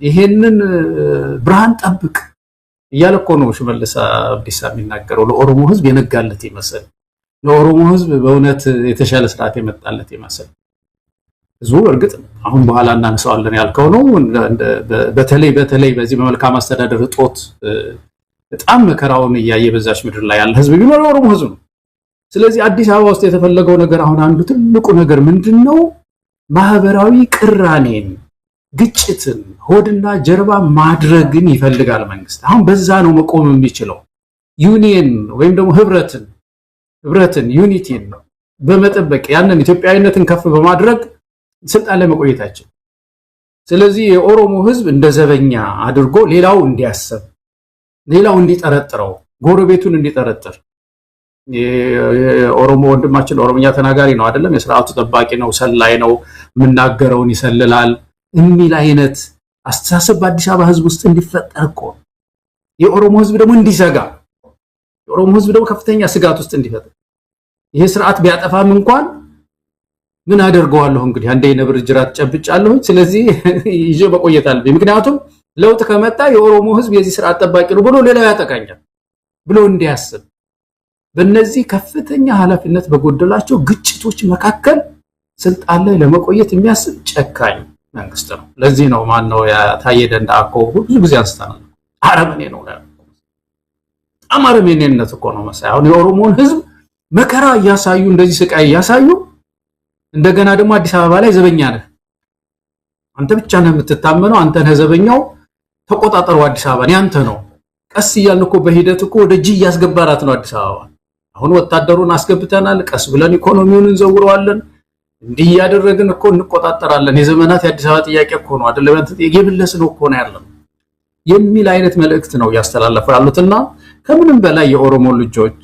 ይሄንን ብርሃን ጠብቅ እያለኮ ነው ሽመልስ አብዲሳ የሚናገረው ለኦሮሞ ህዝብ የነጋለት ይመስል ለኦሮሞ ህዝብ በእውነት የተሻለ ስርዓት የመጣለት ይመስል ህዝቡ እርግጥ አሁን በኋላ እናነሳዋለን ያልከው ነው በተለይ በዚህ በመልካም አስተዳደር እጦት በጣም መከራውን እያየ በዛች ምድር ላይ ያለ ህዝብ ቢኖር የኦሮሞ ህዝብ ነው ስለዚህ አዲስ አበባ ውስጥ የተፈለገው ነገር አሁን አንዱ ትልቁ ነገር ምንድነው ማህበራዊ ቅራኔን ግጭትን ሆድና ጀርባ ማድረግን ይፈልጋል መንግስት አሁን በዛ ነው መቆም የሚችለው ዩኒየን ወይም ደግሞ ህብረትን ዩኒቲን በመጠበቅ ያንን ኢትዮጵያዊነትን ከፍ በማድረግ ስልጣን ላይ መቆየታችን ስለዚህ የኦሮሞ ህዝብ እንደ ዘበኛ አድርጎ ሌላው እንዲያስብ ሌላው እንዲጠረጥረው ጎረቤቱን እንዲጠረጥር የኦሮሞ ወንድማችን ኦሮሞኛ ተናጋሪ ነው አይደለም የሥርዓቱ ጠባቂ ነው ሰላይ ነው ምናገረውን ይሰልላል የሚል አይነት አስተሳሰብ በአዲስ አበባ ህዝብ ውስጥ እንዲፈጠር እኮ የኦሮሞ ህዝብ ደግሞ እንዲሰጋ የኦሮሞ ህዝብ ደግሞ ከፍተኛ ስጋት ውስጥ እንዲፈጠር ይሄ ስርዓት ቢያጠፋም እንኳን ምን አደርገዋለሁ እንግዲህ አንዴ ነብር ጅራት ጨብጫለሁ ስለዚህ ይዤ በቆየታል ምክንያቱም ለውጥ ከመጣ የኦሮሞ ህዝብ የዚህ ስርዓት ጠባቂ ነው ብሎ ሌላው ያጠቃኛል ብሎ እንዲያስብ በእነዚህ ከፍተኛ ኃላፊነት በጎደላቸው ግጭቶች መካከል ስልጣን ላይ ለመቆየት የሚያስብ ጨካኝ መንግስት ነው ለዚህ ነው ማን ነው ታየ ደንዳኮ ብዙ ጊዜ አንስተናል አረመኔ ነው አማረመኔነት እኮ ነው መሳይ አሁን የኦሮሞን ህዝብ መከራ ያሳዩ እንደዚህ ስቃይ ያሳዩ እንደገና ደግሞ አዲስ አበባ ላይ ዘበኛ ነህ አንተ ብቻ ነህ የምትታመነው፣ አንተ ነህ ዘበኛው፣ ተቆጣጣሪው አዲስ አበባን ያንተ ነው። ቀስ እያልን እኮ በሂደት እኮ ወደ ጂ ያስገባራት ነው አዲስ አበባ። አሁን ወታደሩን አስገብተናል፣ ቀስ ብለን ኢኮኖሚውን እንዘውረዋለን፣ እንዲህ ያደረግን እኮ እንቆጣጠራለን። የዘመናት የአዲስ አበባ ጥያቄ እኮ ነው አይደለም የብለስ ነው እኮ ነው ያለው የሚል አይነት መልእክት ነው ያስተላለፉ ያሉትና ከምንም በላይ የኦሮሞ ልጆች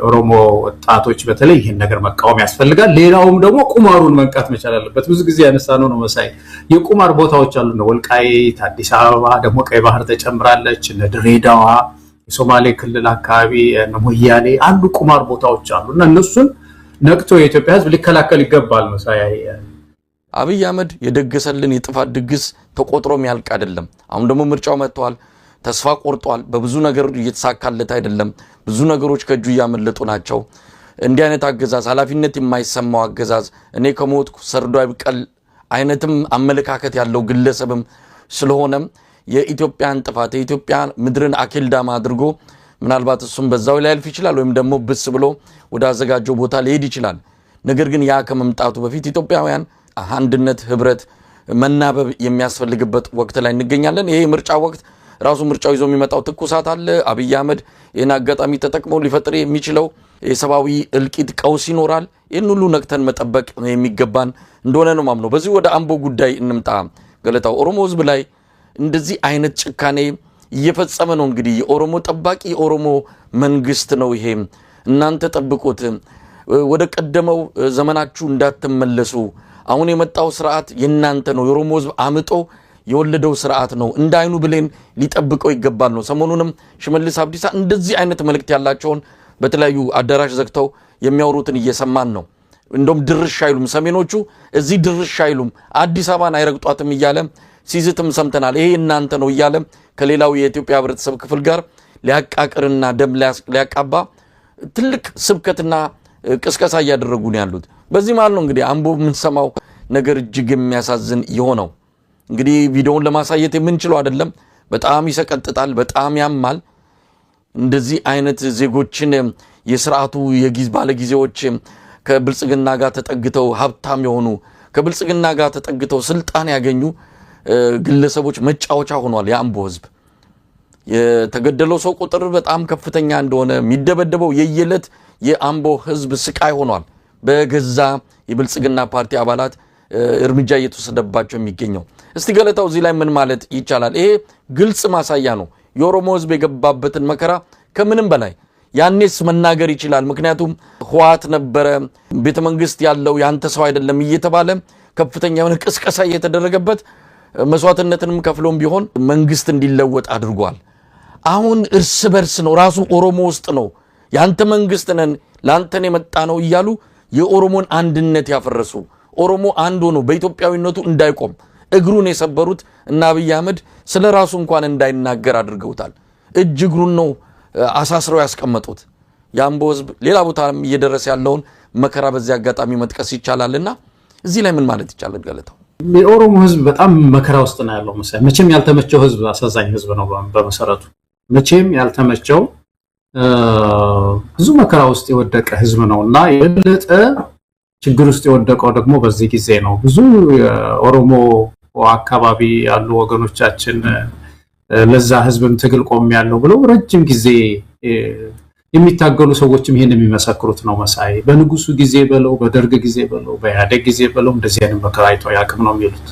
ኦሮሞ ወጣቶች በተለይ ይሄን ነገር መቃወም ያስፈልጋል። ሌላውም ደግሞ ቁማሩን መንቃት መቻል አለበት። ብዙ ጊዜ ያነሳነው ነው መሳይ የቁማር ቦታዎች አሉ ነው ወልቃይት፣ አዲስ አበባ ደግሞ ቀይ ባህር ተጨምራለች፣ ድሬዳዋ፣ የሶማሌ ክልል አካባቢ ሞያሌ አሉ ቁማር ቦታዎች አሉና እነሱን ነቅቶ የኢትዮጵያ ሕዝብ ሊከላከል ይገባል። መሳይ አብይ አህመድ የደገሰልን የጥፋት ድግስ ተቆጥሮም ያልቅ አይደለም። አሁን ደግሞ ምርጫው መጥቷል። ተስፋ ቆርጧል። በብዙ ነገር እየተሳካለት አይደለም። ብዙ ነገሮች ከጁ ያመለጡ ናቸው። እንዲህ አይነት አገዛዝ ኃላፊነት የማይሰማው አገዛዝ እኔ ከሞትኩ ሰርዶ አይብቀል አይነትም አመለካከት ያለው ግለሰብም ስለሆነም የኢትዮጵያን ጥፋት የኢትዮጵያ ምድርን አኬልዳማ አድርጎ ምናልባት እሱም በዛው ላይ ያልፍ ይችላል ወይም ደግሞ ብስ ብሎ ወደ አዘጋጀው ቦታ ሊሄድ ይችላል። ነገር ግን ያ ከመምጣቱ በፊት ኢትዮጵያውያን አንድነት፣ ህብረት፣ መናበብ የሚያስፈልግበት ወቅት ላይ እንገኛለን። ይሄ ምርጫ ወቅት ራሱ ምርጫው ይዞ የሚመጣው ትኩሳት አለ። አብይ አህመድ ይህን አጋጣሚ ተጠቅመው ሊፈጥር የሚችለው የሰብአዊ እልቂት ቀውስ ይኖራል። ይህን ሁሉ ነቅተን መጠበቅ የሚገባን እንደሆነ ነው ማምነው። በዚህ ወደ አምቦ ጉዳይ እንምጣ። ገለታው ኦሮሞ ህዝብ ላይ እንደዚህ አይነት ጭካኔ እየፈጸመ ነው። እንግዲህ የኦሮሞ ጠባቂ የኦሮሞ መንግስት ነው። ይሄ እናንተ ጠብቁት፣ ወደ ቀደመው ዘመናችሁ እንዳትመለሱ፣ አሁን የመጣው ስርዓት የናንተ ነው፣ የኦሮሞ ህዝብ አምጦ የወለደው ስርዓት ነው፣ እንዳይኑ ብሌን ሊጠብቀው ይገባል ነው። ሰሞኑንም ሽመልስ አብዲሳ እንደዚህ አይነት መልእክት ያላቸውን በተለያዩ አዳራሽ ዘግተው የሚያወሩትን እየሰማን ነው። እንደውም ድርሽ አይሉም ሰሜኖቹ፣ እዚህ ድርሽ አይሉም፣ አዲስ አበባን አይረግጧትም እያለ ሲዝትም ሰምተናል። ይሄ እናንተ ነው እያለ ከሌላው የኢትዮጵያ ህብረተሰብ ክፍል ጋር ሊያቃቅርና ደም ሊያቃባ ትልቅ ስብከትና ቅስቀሳ እያደረጉ ነው ያሉት። በዚህ ማለት ነው እንግዲህ አምቦ የምንሰማው ነገር እጅግ የሚያሳዝን የሆነው። እንግዲህ ቪዲዮውን ለማሳየት የምንችለው አይደለም። በጣም ይሰቀጥጣል፣ በጣም ያማል። እንደዚህ አይነት ዜጎችን የስርዓቱ ባለጊዜዎች ከብልጽግና ጋር ተጠግተው ሀብታም የሆኑ ከብልጽግና ጋር ተጠግተው ስልጣን ያገኙ ግለሰቦች መጫወቻ ሆኗል የአምቦ ህዝብ። የተገደለው ሰው ቁጥር በጣም ከፍተኛ እንደሆነ የሚደበደበው የየለት የአምቦ ህዝብ ስቃይ ሆኗል። በገዛ የብልጽግና ፓርቲ አባላት እርምጃ እየተወሰደባቸው የሚገኘው። እስቲ ገለታው እዚህ ላይ ምን ማለት ይቻላል? ይሄ ግልጽ ማሳያ ነው የኦሮሞ ህዝብ የገባበትን መከራ። ከምንም በላይ ያኔስ መናገር ይችላል። ምክንያቱም ህወሓት ነበረ ቤተ መንግስት ያለው ያንተ ሰው አይደለም እየተባለ ከፍተኛ የሆነ ቅስቀሳ እየተደረገበት መስዋዕትነትንም ከፍሎም ቢሆን መንግስት እንዲለወጥ አድርጓል። አሁን እርስ በርስ ነው ራሱ ኦሮሞ ውስጥ ነው ያንተ መንግስት ነን ላንተን የመጣ ነው እያሉ የኦሮሞን አንድነት ያፈረሱ ኦሮሞ አንድ ሆኖ በኢትዮጵያዊነቱ እንዳይቆም እግሩን የሰበሩት እና አብይ አህመድ ስለ ራሱ እንኳን እንዳይናገር አድርገውታል። እግሩን ነው አሳስረው ያስቀመጡት። የአምቦ ህዝብ ሌላ ቦታም እየደረሰ ያለውን መከራ በዚህ አጋጣሚ መጥቀስ ይቻላልና እዚህ ላይ ምን ማለት ይቻላል ገለታው? የኦሮሞ ህዝብ በጣም መከራ ውስጥ ነው ያለው። መቼም ያልተመቸው ህዝብ አሳዛኝ ህዝብ ነው። በመሰረቱ መቼም ያልተመቸው ብዙ መከራ ውስጥ የወደቀ ህዝብ ነውና የበለጠ ችግር ውስጥ የወደቀው ደግሞ በዚህ ጊዜ ነው። ብዙ የኦሮሞ አካባቢ ያሉ ወገኖቻችን ለዛ ህዝብም ትግል ቆም ያለው ብለው ረጅም ጊዜ የሚታገሉ ሰዎችም ይሄን የሚመሰክሩት ነው። መሳይ በንጉሱ ጊዜ በለው በደርግ ጊዜ በለው በኢህአዴግ ጊዜ በለው እንደዚህ አይነት መከራ አይቶ ያቅም ነው የሚሉት።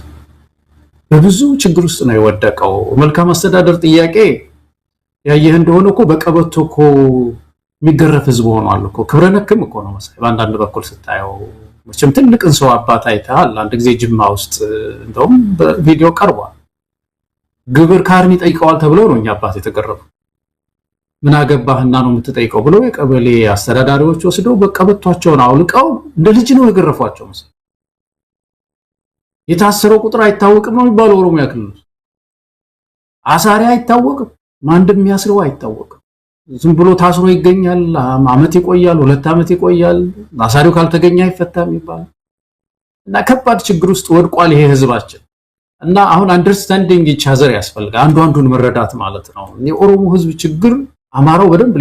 በብዙ ችግር ውስጥ ነው የወደቀው። መልካም አስተዳደር ጥያቄ ያየህ እንደሆነ እኮ በቀበቶ እኮ የሚገረፍ ህዝብ ሆኗል እኮ። ክብረ ነክም እኮ ነው መሳይ። በአንዳንድ በኩል ስታየው መቼም ትልቅን ሰው አባት አይተሃል። አንድ ጊዜ ጅማ ውስጥ እንደውም በቪዲዮ ቀርቧል። ግብር ካርኒ ጠይቀዋል ተብለው ነው እኛ አባት የተገረፉ። ምን አገባህና ነው የምትጠይቀው ብለው የቀበሌ አስተዳዳሪዎች ወስደው በቀበቷቸውን አውልቀው እንደ ልጅ ነው የገረፏቸው መሳይ። የታሰረው ቁጥር አይታወቅም ነው የሚባለው ኦሮሚያ ክልል። አሳሪ አይታወቅም፣ ማን እንደሚያስረው አይታወቅም። ዝም ብሎ ታስሮ ይገኛል። አመት ይቆያል፣ 2 አመት ይቆያል። አሳሪው ካልተገኘ አይፈታም ይባላል። እና ከባድ ችግር ውስጥ ወድቋል ይሄ ህዝባችን። እና አሁን አንደርስታንዲንግ ኢች አዘር ያስፈልጋል፣ አንዱ አንዱን መረዳት ማለት ነው። የኦሮሞ ህዝብ ችግር አማራው በደንብ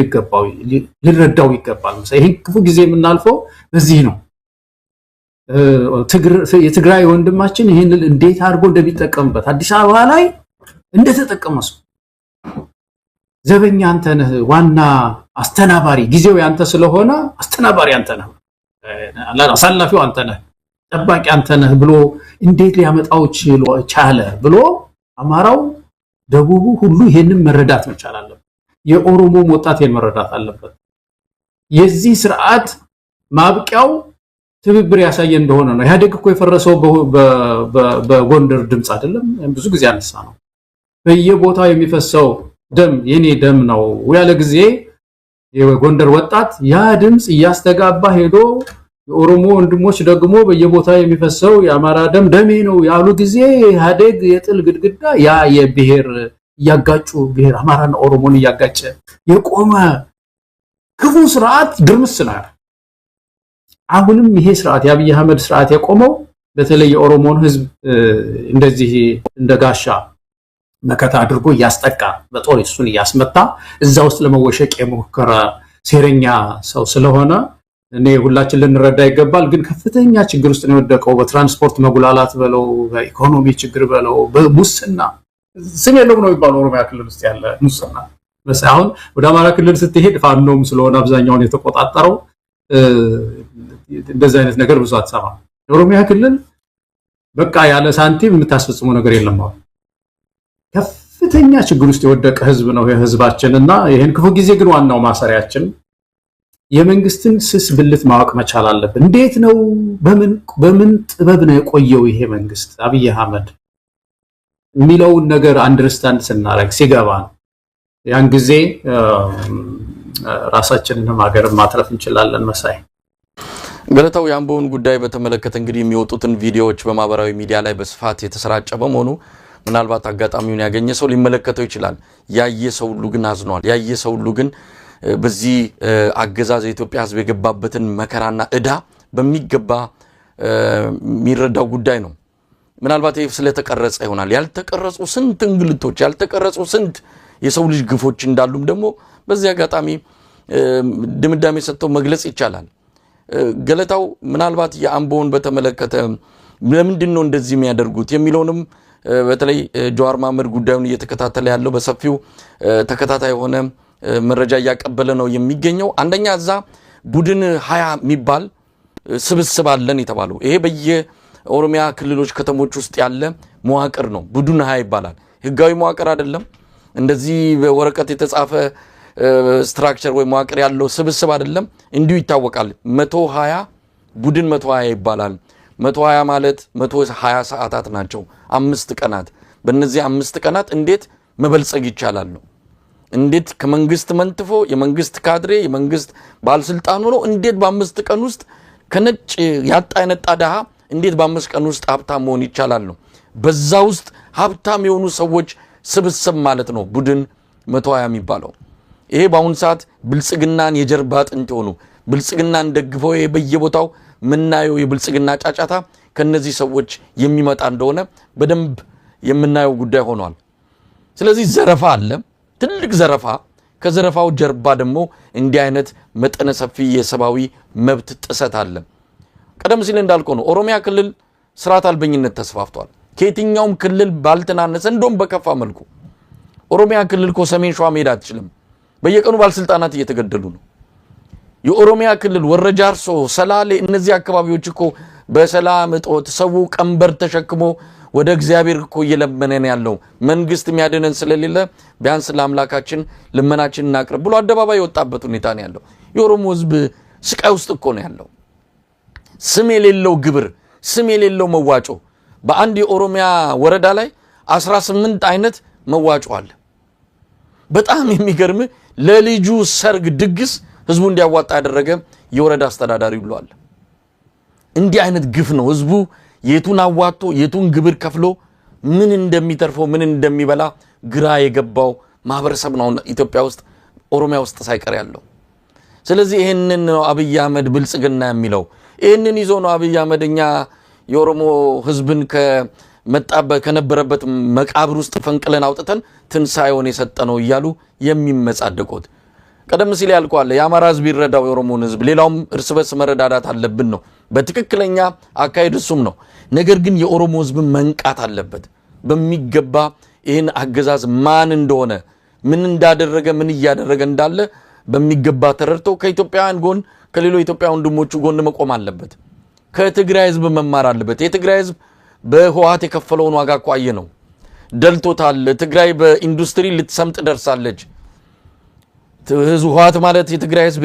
ሊረዳው ይገባል። ይሄን ክፉ ጊዜ የምናልፈው በዚህ ነው። የትግራይ ወንድማችን ይሄንን እንዴት አድርጎ እንደሚጠቀምበት አዲስ አበባ ላይ እንደተጠቀመ ሰው ዘበኛ አንተ ነህ፣ ዋና አስተናባሪ ጊዜው ያንተ ስለሆነ አስተናባሪ አንተ ነህ፣ አሳላፊው አንተ ነህ፣ ጠባቂ አንተ ነህ ብሎ እንዴት ሊያመጣው ቻለ ብሎ አማራው ደቡቡ ሁሉ ይሄንን መረዳት መቻል አለበት። የኦሮሞ ወጣት ይሄን መረዳት አለበት። የዚህ ስርዓት ማብቂያው ትብብር ያሳየ እንደሆነ ነው። ኢህአዴግ እኮ የፈረሰው በጎንደር ድምጽ አይደለም፣ ብዙ ጊዜ አነሳ ነው። በየቦታው የሚፈሰው ደም የኔ ደም ነው ያለ ጊዜ የጎንደር ወጣት ያ ድምጽ እያስተጋባ ሄዶ የኦሮሞ ወንድሞች ደግሞ በየቦታው የሚፈሰው የአማራ ደም ደሜ ነው ያሉ ጊዜ ኢህአዴግ የጥል ግድግዳ ያ የብሔር እያጋጩ ብሔር አማራና ኦሮሞን እያጋጨ የቆመ ክፉ ስርዓት ድርምስ ነው። አሁንም ይሄ ስርዓት የአብይ አህመድ ስርዓት የቆመው በተለይ የኦሮሞን ህዝብ እንደዚህ እንደጋሻ መከታ አድርጎ እያስጠቃ በጦር እሱን እያስመታ እዛ ውስጥ ለመወሸቅ የሞከረ ሴረኛ ሰው ስለሆነ እኔ ሁላችን ልንረዳ ይገባል። ግን ከፍተኛ ችግር ውስጥ ነው የወደቀው። በትራንስፖርት መጉላላት በለው፣ በኢኮኖሚ ችግር በለው፣ በሙስና ስም የለውም ነው የሚባለው ኦሮሚያ ክልል ውስጥ ያለ ሙስና። አሁን ወደ አማራ ክልል ስትሄድ ፋኖም ስለሆነ አብዛኛውን የተቆጣጠረው እንደዚህ አይነት ነገር ብዙ አትሰማ። የኦሮሚያ ክልል በቃ ያለ ሳንቲም የምታስፈጽመው ነገር የለም። ከፍተኛ ችግር ውስጥ የወደቀ ህዝብ ነው የህዝባችንና ይሄን ክፉ ጊዜ ግን ዋናው ማሰሪያችን የመንግስትን ስስ ብልት ማወቅ መቻል አለብን። እንዴት ነው በምን ጥበብ ነው የቆየው ይሄ መንግስት አብይ አህመድ የሚለውን ነገር አንደርስታንድ ስናረግ ሲገባ ያን ጊዜ ራሳችንን ሀገር ማትረፍ እንችላለን። መሳይ ገለታው የአምቦውን ጉዳይ በተመለከተ እንግዲህ የሚወጡትን ቪዲዮዎች በማህበራዊ ሚዲያ ላይ በስፋት የተሰራጨ በመሆኑ ምናልባት አጋጣሚውን ያገኘ ሰው ሊመለከተው ይችላል። ያየ ሰው ሁሉ ግን አዝኗል። ያየ ሰው ሁሉ ግን በዚህ አገዛዝ የኢትዮጵያ ህዝብ የገባበትን መከራና ዕዳ በሚገባ የሚረዳው ጉዳይ ነው። ምናልባት ይሄ ስለተቀረጸ ይሆናል። ያልተቀረጹ ስንት እንግልቶች፣ ያልተቀረጹ ስንት የሰው ልጅ ግፎች እንዳሉም ደግሞ በዚህ አጋጣሚ ድምዳሜ ሰጥተው መግለጽ ይቻላል። ገለታው ምናልባት የአምቦውን በተመለከተ ለምንድን ነው እንደዚህ የሚያደርጉት የሚለውንም በተለይ ጀዋር መሐመድ ጉዳዩን እየተከታተለ ያለው በሰፊው ተከታታይ የሆነ መረጃ እያቀበለ ነው የሚገኘው። አንደኛ እዛ ቡድን 20 የሚባል ስብስብ አለን የተባለው ይሄ በየኦሮሚያ ክልሎች ከተሞች ውስጥ ያለ መዋቅር ነው። ቡድን 20 ይባላል። ህጋዊ መዋቅር አይደለም። እንደዚህ በወረቀት የተጻፈ ስትራክቸር ወይ መዋቅር ያለው ስብስብ አይደለም። እንዲሁ ይታወቃል። 120 ቡድን 120 ይባላል። 120 ማለት 120 ሰዓታት ናቸው። 5 ቀናት። በእነዚህ 5 ቀናት እንዴት መበልጸግ ይቻላል ነው። እንዴት ከመንግስት መንጥፎ የመንግስት ካድሬ የመንግስት ባለስልጣን ሆኖ እንዴት በ5 ቀን ውስጥ ከነጭ ያጣ የነጣ ደሃ እንዴት በ5 ቀን ውስጥ ሀብታም መሆን ይቻላል ነው። በዛ ውስጥ ሀብታም የሆኑ ሰዎች ስብስብ ማለት ነው ቡድን 120 የሚባለው። ይሄ በአሁኑ ሰዓት ብልጽግናን የጀርባ አጥንት የሆኑ ብልጽግናን ደግፈው በየቦታው ምናየው የብልጽግና ጫጫታ ከነዚህ ሰዎች የሚመጣ እንደሆነ በደንብ የምናየው ጉዳይ ሆኗል። ስለዚህ ዘረፋ አለ፣ ትልቅ ዘረፋ። ከዘረፋው ጀርባ ደግሞ እንዲህ አይነት መጠነ ሰፊ የሰብአዊ መብት ጥሰት አለ። ቀደም ሲል እንዳልከው ነው ኦሮሚያ ክልል ስርዓት አልበኝነት ተስፋፍቷል። ከየትኛውም ክልል ባልተናነሰ እንደውም በከፋ መልኩ ኦሮሚያ ክልል እኮ ሰሜን ሸዋ መሄድ አትችልም። በየቀኑ ባለስልጣናት እየተገደሉ ነው። የኦሮሚያ ክልል ወረጃ፣ አርሶ፣ ሰላሌ እነዚህ አካባቢዎች እኮ በሰላም እጦት ሰው ቀንበር ተሸክሞ ወደ እግዚአብሔር እኮ እየለመነን ያለው መንግስት የሚያድነን ስለሌለ ቢያንስ ለአምላካችን ልመናችን እናቅርብ ብሎ አደባባይ የወጣበት ሁኔታ ነው ያለው። የኦሮሞ ህዝብ ስቃይ ውስጥ እኮ ነው ያለው። ስም የሌለው ግብር፣ ስም የሌለው መዋጮ። በአንድ የኦሮሚያ ወረዳ ላይ 18 አይነት መዋጮ አለ። በጣም የሚገርም ለልጁ ሰርግ ድግስ ህዝቡ እንዲያዋጣ ያደረገ የወረዳ አስተዳዳሪ ብሏል። እንዲህ አይነት ግፍ ነው። ህዝቡ የቱን አዋጥቶ የቱን ግብር ከፍሎ ምን እንደሚተርፈው ምን እንደሚበላ ግራ የገባው ማህበረሰብ ነው ኢትዮጵያ ውስጥ ኦሮሚያ ውስጥ ሳይቀር ያለው። ስለዚህ ይሄንን ነው አብይ አህመድ ብልጽግና የሚለው። ይሄንን ይዞ ነው አብይ አህመድ እኛ የኦሮሞ ህዝብን ከነበረበት መቃብር ውስጥ ፈንቅለን አውጥተን ትንሳኤውን የሰጠነው እያሉ የሚመጻደቁት። ቀደም ሲል ያልኳለ የአማራ ህዝብ ይረዳው የኦሮሞን ህዝብ፣ ሌላውም እርስ በርስ መረዳዳት አለብን ነው። በትክክለኛ አካሄድ እሱም ነው። ነገር ግን የኦሮሞ ህዝብ መንቃት አለበት በሚገባ ይህን አገዛዝ ማን እንደሆነ ምን እንዳደረገ ምን እያደረገ እንዳለ በሚገባ ተረድቶ ከኢትዮጵያውያን ጎን ከሌሎች ኢትዮጵያ ወንድሞቹ ጎን መቆም አለበት። ከትግራይ ህዝብ መማር አለበት። የትግራይ ህዝብ በህወሓት የከፈለውን ዋጋ ቋየ ነው ደልቶታል። ትግራይ በኢንዱስትሪ ልትሰምጥ ደርሳለች። ህወሓት ማለት የትግራይ ህዝብ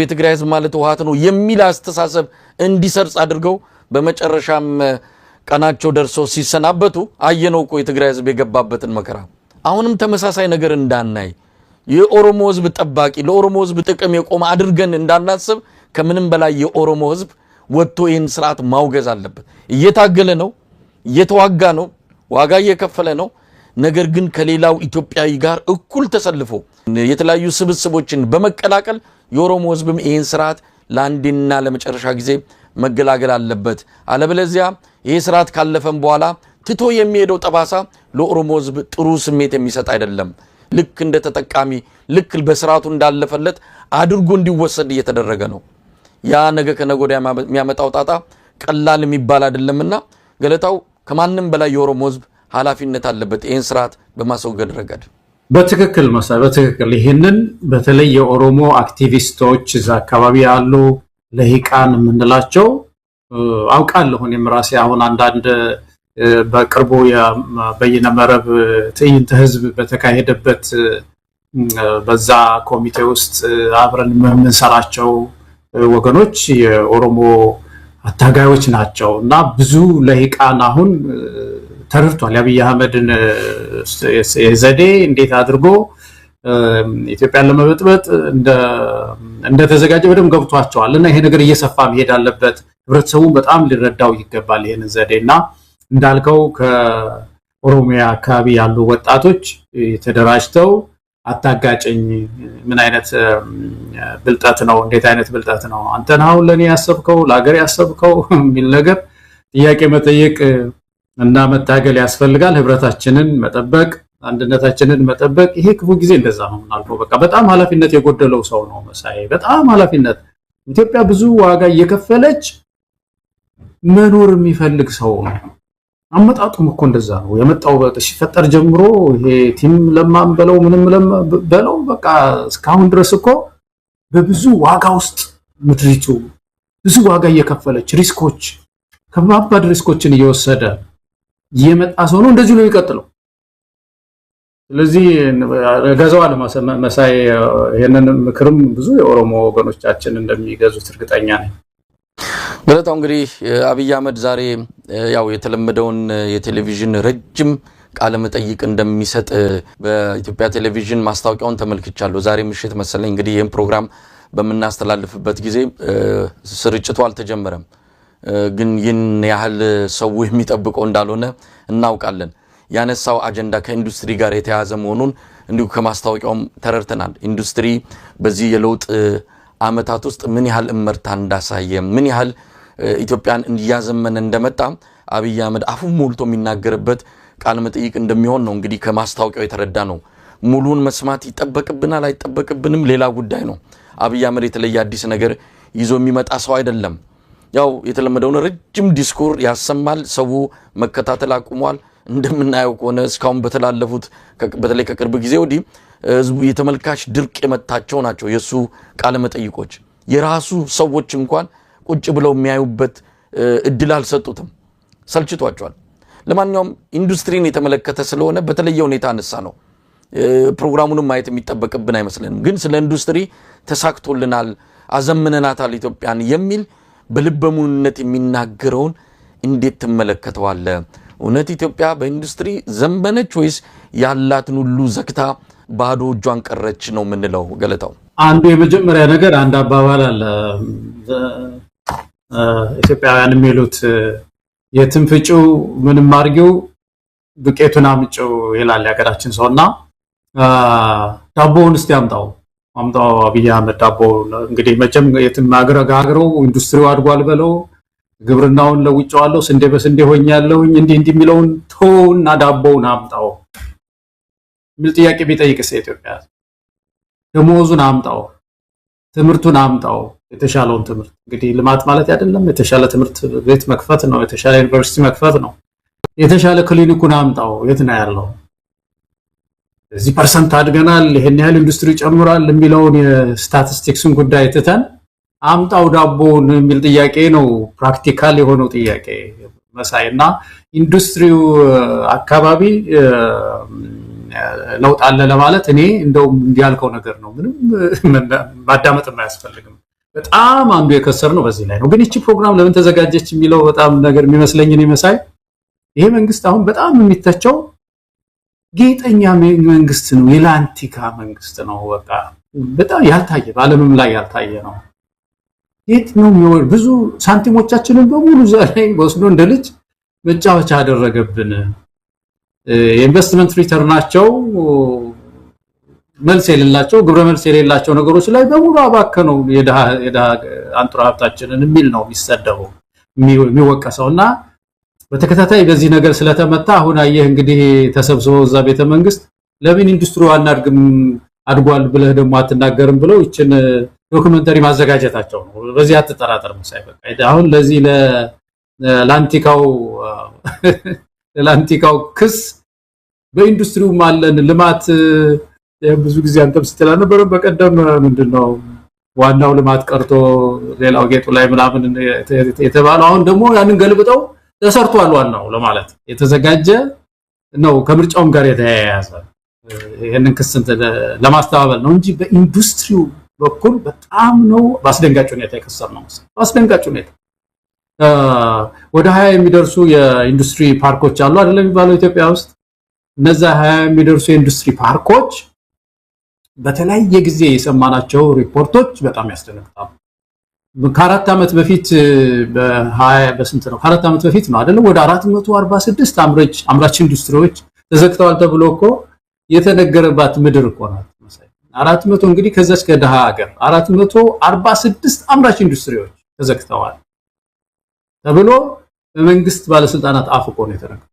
ማለት ህወሓት ነው የሚል አስተሳሰብ እንዲሰርጽ አድርገው በመጨረሻም ቀናቸው ደርሶ ሲሰናበቱ አየነው እኮ የትግራይ ህዝብ የገባበትን መከራ። አሁንም ተመሳሳይ ነገር እንዳናይ የኦሮሞ ህዝብ ጠባቂ ለኦሮሞ ህዝብ ጥቅም የቆመ አድርገን እንዳናስብ ከምንም በላይ የኦሮሞ ህዝብ ወጥቶ ይህን ስርዓት ማውገዝ አለበት። እየታገለ ነው፣ እየተዋጋ ነው፣ ዋጋ እየከፈለ ነው። ነገር ግን ከሌላው ኢትዮጵያዊ ጋር እኩል ተሰልፎ የተለያዩ ስብስቦችን በመቀላቀል የኦሮሞ ህዝብም ይህን ስርዓት ለአንዴና ለመጨረሻ ጊዜ መገላገል አለበት። አለበለዚያ ይህ ስርዓት ካለፈም በኋላ ትቶ የሚሄደው ጠባሳ ለኦሮሞ ህዝብ ጥሩ ስሜት የሚሰጥ አይደለም። ልክ እንደ ተጠቃሚ ልክ በስርዓቱ እንዳለፈለት አድርጎ እንዲወሰድ እየተደረገ ነው። ያ ነገ ከነገ ወዲያ የሚያመጣው ጣጣ ቀላል የሚባል አይደለምና ገለታው ከማንም በላይ የኦሮሞ ህዝብ ኃላፊነት አለበት ይህን ስርዓት በማስወገድ ረገድ። በትክክል መሳይ በትክክል ይህንን በተለይ የኦሮሞ አክቲቪስቶች እዛ አካባቢ ያሉ ለሂቃን የምንላቸው አውቃለሁ። እኔም ራሴ አሁን አንዳንድ በቅርቡ የበይነ መረብ ትዕይንተ ህዝብ በተካሄደበት በዛ ኮሚቴ ውስጥ አብረን የምንሰራቸው ወገኖች የኦሮሞ አታጋዮች ናቸው እና ብዙ ለሂቃን አሁን ተረድቷል የአብይ አህመድን ዘዴ እንዴት አድርጎ ኢትዮጵያን ለመበጥበጥ እንደተዘጋጀ በደንብ ገብቷቸዋል እና ይሄ ነገር እየሰፋ መሄድ አለበት። ህብረተሰቡ በጣም ሊረዳው ይገባል ይሄን ዘዴና እንዳልከው ከኦሮሚያ አካባቢ ያሉ ወጣቶች ተደራጅተው አታጋጨኝ ምን አይነት ብልጣት ነው እንዴት አይነት ብልጣት ነው አንተን አሁን ለኔ ያሰብከው ለሀገር ያሰብከው የሚል ነገር ጥያቄ መጠየቅ እና መታገል ያስፈልጋል። ህብረታችንን መጠበቅ አንድነታችንን መጠበቅ ይሄ ክፉ ጊዜ እንደዛ ነው አልፎ በቃ በጣም ኃላፊነት የጎደለው ሰው ነው መሳይ። በጣም ኃላፊነት ኢትዮጵያ ብዙ ዋጋ እየከፈለች መኖር የሚፈልግ ሰው ነው። አመጣጡም እኮ እንደዛ ነው የመጣው ሲፈጠር ጀምሮ ይሄ ቲም ለማን በለው ምንም በለው በቃ እስካሁን ድረስ እኮ በብዙ ዋጋ ውስጥ ምድሪቱ ብዙ ዋጋ እየከፈለች ሪስኮች ከባባድ ሪስኮችን እየወሰደ የመጣ ሰው ነው። እንደዚህ ነው የሚቀጥለው። ስለዚህ ገዛው መሳይ ይሄንን ምክርም ብዙ የኦሮሞ ወገኖቻችን እንደሚገዙት እርግጠኛ ነኝ። ገለታው እንግዲህ አብይ አህመድ ዛሬ ያው የተለመደውን የቴሌቪዥን ረጅም ቃለ መጠይቅ እንደሚሰጥ በኢትዮጵያ ቴሌቪዥን ማስታወቂያውን ተመልክቻለሁ። ዛሬ ምሽት መሰለኝ እንግዲህ ይሄን ፕሮግራም በመናስተላልፍበት ጊዜ ስርጭቱ አልተጀመረም። ግን ይህን ያህል ሰው የሚጠብቀው እንዳልሆነ እናውቃለን። ያነሳው አጀንዳ ከኢንዱስትሪ ጋር የተያያዘ መሆኑን እንዲሁ ከማስታወቂያውም ተረድተናል። ኢንዱስትሪ በዚህ የለውጥ አመታት ውስጥ ምን ያህል እመርታ እንዳሳየ ምን ያህል ኢትዮጵያን እያዘመነ እንደመጣ አብይ አህመድ አፉን ሞልቶ የሚናገርበት ቃል መጠይቅ እንደሚሆን ነው እንግዲህ ከማስታወቂያው የተረዳ ነው። ሙሉን መስማት ይጠበቅብናል አይጠበቅብንም ሌላ ጉዳይ ነው። አብይ አህመድ የተለየ አዲስ ነገር ይዞ የሚመጣ ሰው አይደለም። ያው የተለመደውን ረጅም ዲስኩር ያሰማል። ሰው መከታተል አቁሟል። እንደምናየው ከሆነ እስካሁን በተላለፉት በተለይ ከቅርብ ጊዜ ወዲህ ህዝቡ የተመልካች ድርቅ የመታቸው ናቸው የሱ ቃለ መጠይቆች። የራሱ ሰዎች እንኳን ቁጭ ብለው የሚያዩበት እድል አልሰጡትም፣ ሰልችቷቸዋል። ለማንኛውም ኢንዱስትሪን የተመለከተ ስለሆነ በተለየ ሁኔታ አነሳ ነው። ፕሮግራሙንም ማየት የሚጠበቅብን አይመስልንም። ግን ስለ ኢንዱስትሪ ተሳክቶልናል፣ አዘምነናታል ኢትዮጵያን የሚል በልበሙሉነት የሚናገረውን እንዴት ትመለከተዋለ? እውነት ኢትዮጵያ በኢንዱስትሪ ዘንበነች ወይስ ያላትን ሁሉ ዘግታ ባዶ እጇን ቀረች ነው የምንለው? ገለታው አንዱ የመጀመሪያ ነገር አንድ አባባል አለ ኢትዮጵያውያን የሚሉት የትም ፍጪው ምንም አድርጊው ዱቄቱን አምጪው ይላል ያገራችን ሰውና ዳቦውን እስቲ አምጣው አብይ አህመድ ዳቦ እንግዲህ መቼም የትም አገረው ኢንዱስትሪው አድጓል በለው ግብርናውን ለውጫዋለሁ ስንዴ በስንዴ ሆኛለሁኝ እንዲህ የሚለውን ተውና ዳቦውን አምጣው የሚል ጥያቄ ቢጠይቅስ ኢትዮጵያ ደሞዙን አምጣው ትምህርቱን አምጣው የተሻለውን ትምህርት እንግዲህ ልማት ማለት አይደለም የተሻለ ትምህርት ቤት መክፈት ነው የተሻለ ዩኒቨርሲቲ መክፈት ነው የተሻለ ክሊኒኩን አምጣው የት ነው ያለው እዚህ ፐርሰንት አድገናል ይሄን ያህል ኢንዱስትሪ ጨምሯል የሚለውን የስታቲስቲክስን ጉዳይ ትተን አምጣው ዳቦን የሚል ጥያቄ ነው ፕራክቲካል የሆነው ጥያቄ መሳይና ኢንዱስትሪው አካባቢ ለውጥ አለ ለማለት እኔ እንደውም እንዲያልከው ነገር ነው ምንም ማዳመጥ የማያስፈልግም በጣም አንዱ የከሰር ነው በዚህ ላይ ነው ግን እቺ ፕሮግራም ለምን ተዘጋጀች የሚለው በጣም ነገር የሚመስለኝ እኔ መሳይ ይሄ መንግስት አሁን በጣም የሚተቸው ጌጠኛ መንግስት ነው የላንቲካ መንግስት ነው በጣም ያልታየ በዓለምም ላይ ያልታየ ነው የት ነው ብዙ ሳንቲሞቻችንን በሙሉ ዛሬ ወስዶ እንደ ልጅ መጫወቻ አደረገብን ኢንቨስትመንት ሪተርናቸው መልስ የሌላቸው ግብረ መልስ የሌላቸው ነገሮች ላይ በሙሉ አባከነው የዳ አንጥራ ሀብታችንን የሚል ነው የሚሰደበው የሚወቀሰውና በተከታታይ በዚህ ነገር ስለተመታ አሁን አየህ እንግዲህ ተሰብስበው እዛ ቤተ መንግስት ለምን ኢንዱስትሪው አናድግም አድጓል ብለህ ደግሞ አትናገርም ብለው እቺን ዶክመንተሪ ማዘጋጀታቸው ነው በዚህ አትጠራጠር መሳይ በቃ አሁን ለዚህ ለላንቲካው ክስ በኢንዱስትሪው ማለን ልማት ብዙ ጊዜ አንተም ስትላ ነበር በቀደም ምንድነው ዋናው ልማት ቀርቶ ሌላው ጌጡ ላይ ምናምን የተባለው አሁን ደግሞ ያንን ገልብጠው ተሰርቷል ዋናው ለማለት የተዘጋጀ ነው ከምርጫውም ጋር የተያያዘ ይሄንን ክስ ለማስተባበል ነው እንጂ በኢንዱስትሪው በኩል በጣም ነው ባስደንጋጭ ሁኔታ የከሰር ነው ባስደንጋጭ ሁኔታ ወደ 20 የሚደርሱ የኢንዱስትሪ ፓርኮች አሉ አይደለም የሚባለው ኢትዮጵያ ውስጥ እነዛ 20 የሚደርሱ የኢንዱስትሪ ፓርኮች በተለያየ ጊዜ የሰማናቸው ሪፖርቶች በጣም ያስደነግጣሉ ከአራት ዓመት በፊት በስንት ነው ከአራት ዓመት በፊት ነው አይደለም ወደ 446 አምራች ኢንዱስትሪዎች ተዘግተዋል ተብሎ እኮ የተነገረባት ምድር እኮ ናት መሳይ 400 እንግዲህ ከዛች ከደሃ ሀገር 446 አምራች ኢንዱስትሪዎች ተዘግተዋል ተብሎ በመንግስት ባለስልጣናት አፍቆ ነው የተነገረው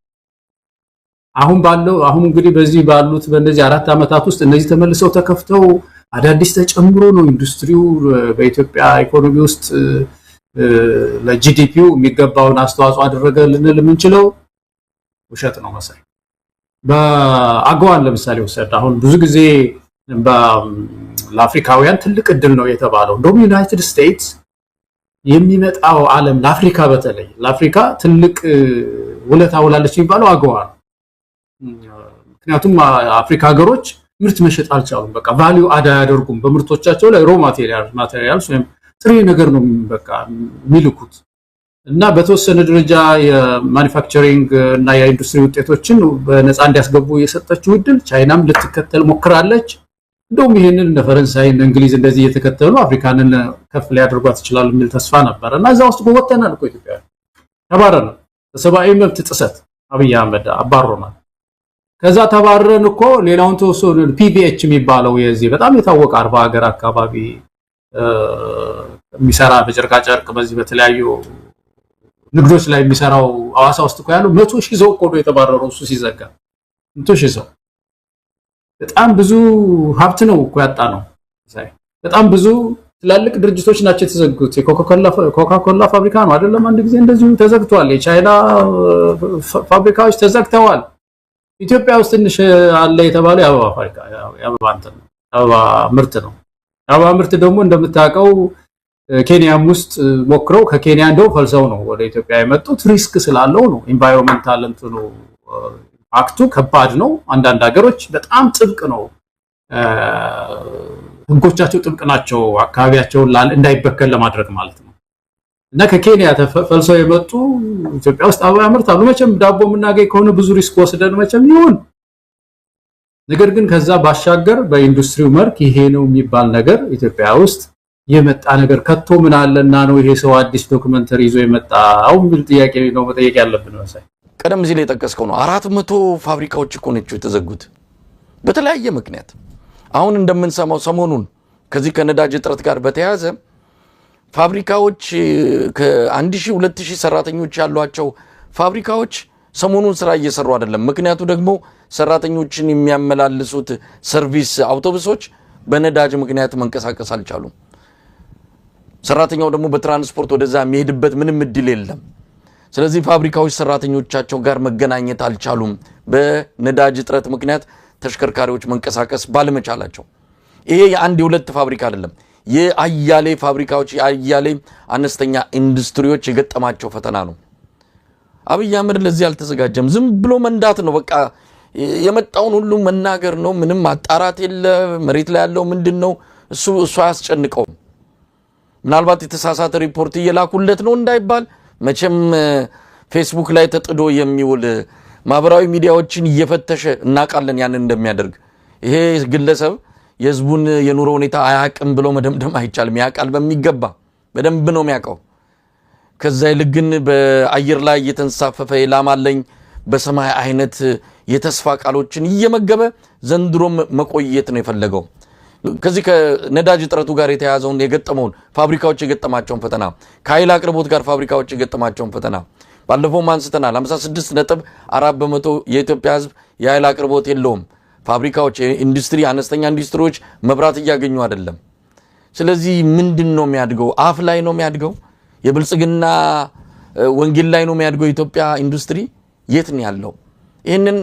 አሁን እንግዲህ በዚህ ባሉት በእነዚህ 4 ዓመታት ውስጥ እነዚህ ተመልሰው ተከፍተው አዳዲስ ተጨምሮ ነው ኢንዱስትሪው በኢትዮጵያ ኢኮኖሚ ውስጥ ለጂዲፒው የሚገባውን አስተዋጽኦ አደረገ ልንል የምንችለው ውሸት ነው መሳይ በአገዋን ለምሳሌ ወሰድ አሁን ብዙ ጊዜ ለአፍሪካውያን ትልቅ እድል ነው የተባለው እንደውም ዩናይትድ ስቴትስ የሚመጣው ዓለም ለአፍሪካ በተለይ ለአፍሪካ ትልቅ ውለታ ውላለች የሚባለው አገዋን ምክንያቱም አፍሪካ ሀገሮች ምርት መሸጥ አልቻሉም በቃ ቫልዩ አዳ ያደርጉም በምርቶቻቸው ላይ ሮ ማቴሪያልስ ወይም ጥሬ ነገር ነው በቃ የሚልኩት እና በተወሰነ ደረጃ የማኑፋክቸሪንግ እና የኢንዱስትሪ ውጤቶችን በነፃ እንዲያስገቡ የሰጠችው እድል ቻይናም ልትከተል ሞክራለች እንደውም ይሄንን ፈረንሳይ እና እንግሊዝ እንደዚህ እየተከተሉ አፍሪካንን ከፍ ሊያደርጓት ይችላሉ የሚል ተስፋ ነበር እና እዛው ውስጥ ወጥተናል እኮ ኢትዮጵያ ተባረረ ሰብአዊ መብት ጥሰት አብይ አህመድ አባሮናል ከዛ ተባረረን እኮ ሌላውን ተወሰነ ፒቪኤች የሚባለው የዚህ በጣም የታወቀ 40 ሀገር አካባቢ የሚሰራ በጨርቃ ጨርቅ በዚህ በተለያዩ ንግዶች ላይ የሚሰራው አዋሳ ውስጥ እኮ ያለው 100,000 ሰው እኮ ነው የተባረረው እሱ ሲዘጋ 100,000 ሰው በጣም ብዙ ሀብት ነው እኮ ያጣ ነው በጣም ብዙ ትላልቅ ድርጅቶች ናቸው የተዘጉት የኮካኮላ ፋብሪካ ነው አይደለም አንድ ጊዜ እንደዚሁ ተዘግቷል የቻይና ፋብሪካዎች ተዘግተዋል ኢትዮጵያ ውስጥ ትንሽ አለ የተባለው የአበባ ፋብሪካ የአበባ ምርት ነው የአበባ ምርት ደግሞ እንደምታውቀው ኬንያም ውስጥ ሞክረው ከኬንያ እንደው ፈልሰው ነው ወደ ኢትዮጵያ የመጡት ሪስክ ስላለው ነው ኢንቫይሮንመንታል እንትኑ አክቱ ከባድ ነው አንዳንድ ሀገሮች በጣም ጥብቅ ነው ህጎቻቸው ጥብቅ ናቸው አካባቢያቸውን እንዳይበከል ለማድረግ ማለት ነው እና ከኬንያ ተፈልሰው የመጡ ኢትዮጵያ ውስጥ አበባ ያመርታሉ መቼም ዳቦ የምናገኝ ከሆነ ብዙ ሪስክ ወስደን መቼም ይሁን ነገር ግን ከዛ ባሻገር በኢንዱስትሪው መርክ ይሄ ነው የሚባል ነገር ኢትዮጵያ ውስጥ የመጣ ነገር ከቶ ምን አለና ነው ይሄ ሰው አዲስ ዶክመንተሪ ይዞ የመጣው ምን ጥያቄ ነው መጠየቅ ያለብን መሳይ ቀደም ሲል የጠቀስከው ነው 400 ፋብሪካዎች እኮ ነው የተዘጉት በተለያየ ምክንያት አሁን እንደምንሰማው ሰሞኑን ከዚህ ከነዳጅ እጥረት ጋር በተያያዘ ፋብሪካዎች ከ1000 2000 ሰራተኞች ያሏቸው ፋብሪካዎች ሰሞኑን ስራ እየሰሩ አይደለም ምክንያቱ ደግሞ ሰራተኞችን የሚያመላልሱት ሰርቪስ አውቶቡሶች በነዳጅ ምክንያት መንቀሳቀስ አልቻሉም ሰራተኛው ደግሞ በትራንስፖርት ወደዛ የሚሄድበት ምንም እድል የለም። ስለዚህ ፋብሪካዎች ሰራተኞቻቸው ጋር መገናኘት አልቻሉም በነዳጅ እጥረት ምክንያት ተሽከርካሪዎች መንቀሳቀስ ባለመቻላቸው። ይሄ የአንድ የሁለት ፋብሪካ አይደለም፣ የአያሌ ፋብሪካዎች የአያሌ አነስተኛ ኢንዱስትሪዎች የገጠማቸው ፈተና ነው። አብይ አህመድ ለዚህ አልተዘጋጀም። ዝም ብሎ መንዳት ነው በቃ፣ የመጣውን ሁሉ መናገር ነው። ምንም ማጣራት የለ። መሬት ላይ ያለው ምንድነው እሱ አያስጨንቀውም። ምናልባት የተሳሳተ ሪፖርት እየላኩለት ነው እንዳይባል መቼም ፌስቡክ ላይ ተጥዶ የሚውል ማህበራዊ ሚዲያዎችን እየፈተሸ እናቃለን ያንን እንደሚያደርግ። ይሄ ግለሰብ የህዝቡን የኑሮ ሁኔታ አያቅም ብሎ መደምደም አይቻልም። ያቃል በሚገባ በደንብ ነው የሚያቀው። ከዛ ይልቅ ግን በአየር ላይ እየተንሳፈፈ ይላማለኝ በሰማይ አይነት የተስፋ ቃሎችን እየመገበ ዘንድሮም መቆየት ነው የፈለገው። ከዚህ ከነዳጅ እጥረቱ ጋር የተያዘውን የገጠመውን ፋብሪካዎች የገጠማቸውን ፈተና ከኃይል አቅርቦት ጋር ፋብሪካዎች የገጠማቸውን ፈተና ባለፈው አንስተናል። 56.4% የኢትዮጵያ ህዝብ የኃይል አቅርቦት የለውም። ፋብሪካዎች ኢንዱስትሪ አነስተኛ ኢንዱስትሪዎች መብራት እያገኙ አይደለም። ስለዚህ ምንድነው የሚያድገው? አፍ ላይ ነው የሚያድገው? የብልጽግና ወንጌል ላይ ነው የሚያድገው? ኢትዮጵያ ኢንዱስትሪ የት ነው ያለው? ይሄንን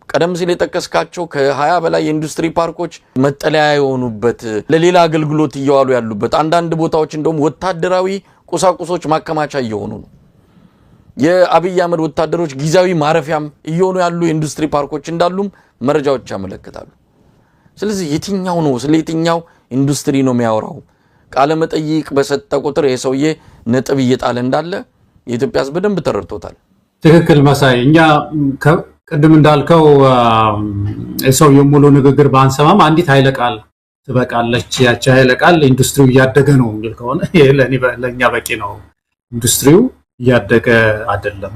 ቀደም ሲል የጠቀስካቸው ከ20 በላይ የኢንዱስትሪ ፓርኮች መጠለያ የሆኑበት ለሌላ አገልግሎት እየዋሉ ያሉበት አንዳንድ ቦታዎች እንደውም ወታደራዊ ቁሳቁሶች ማከማቻ እየሆኑ ነው። የአብይ አህመድ ወታደሮች ጊዜያዊ ማረፊያም እየሆኑ ያሉ የኢንዱስትሪ ፓርኮች እንዳሉም መረጃዎች ያመለክታሉ። ስለዚህ የትኛው ነው ስለ የትኛው ኢንዱስትሪ ነው የሚያወራው? ቃለ መጠይቅ በሰጠ ቁጥር የሰውዬ ነጥብ እየጣለ እንዳለ የኢትዮጵያ ህዝብ በደንብ ተረድቶታል። ትክክል መሳይ። እኛ ቅድም እንዳልከው ሰው የሙሉ ንግግር ባንሰማም አንዲት ኃይለ ቃል ትበቃለች። ያቺ ኃይለ ቃል ኢንዱስትሪው እያደገ ነው የሚል ከሆነ ለኛ በቂ ነው። ኢንዱስትሪው እያደገ አይደለም።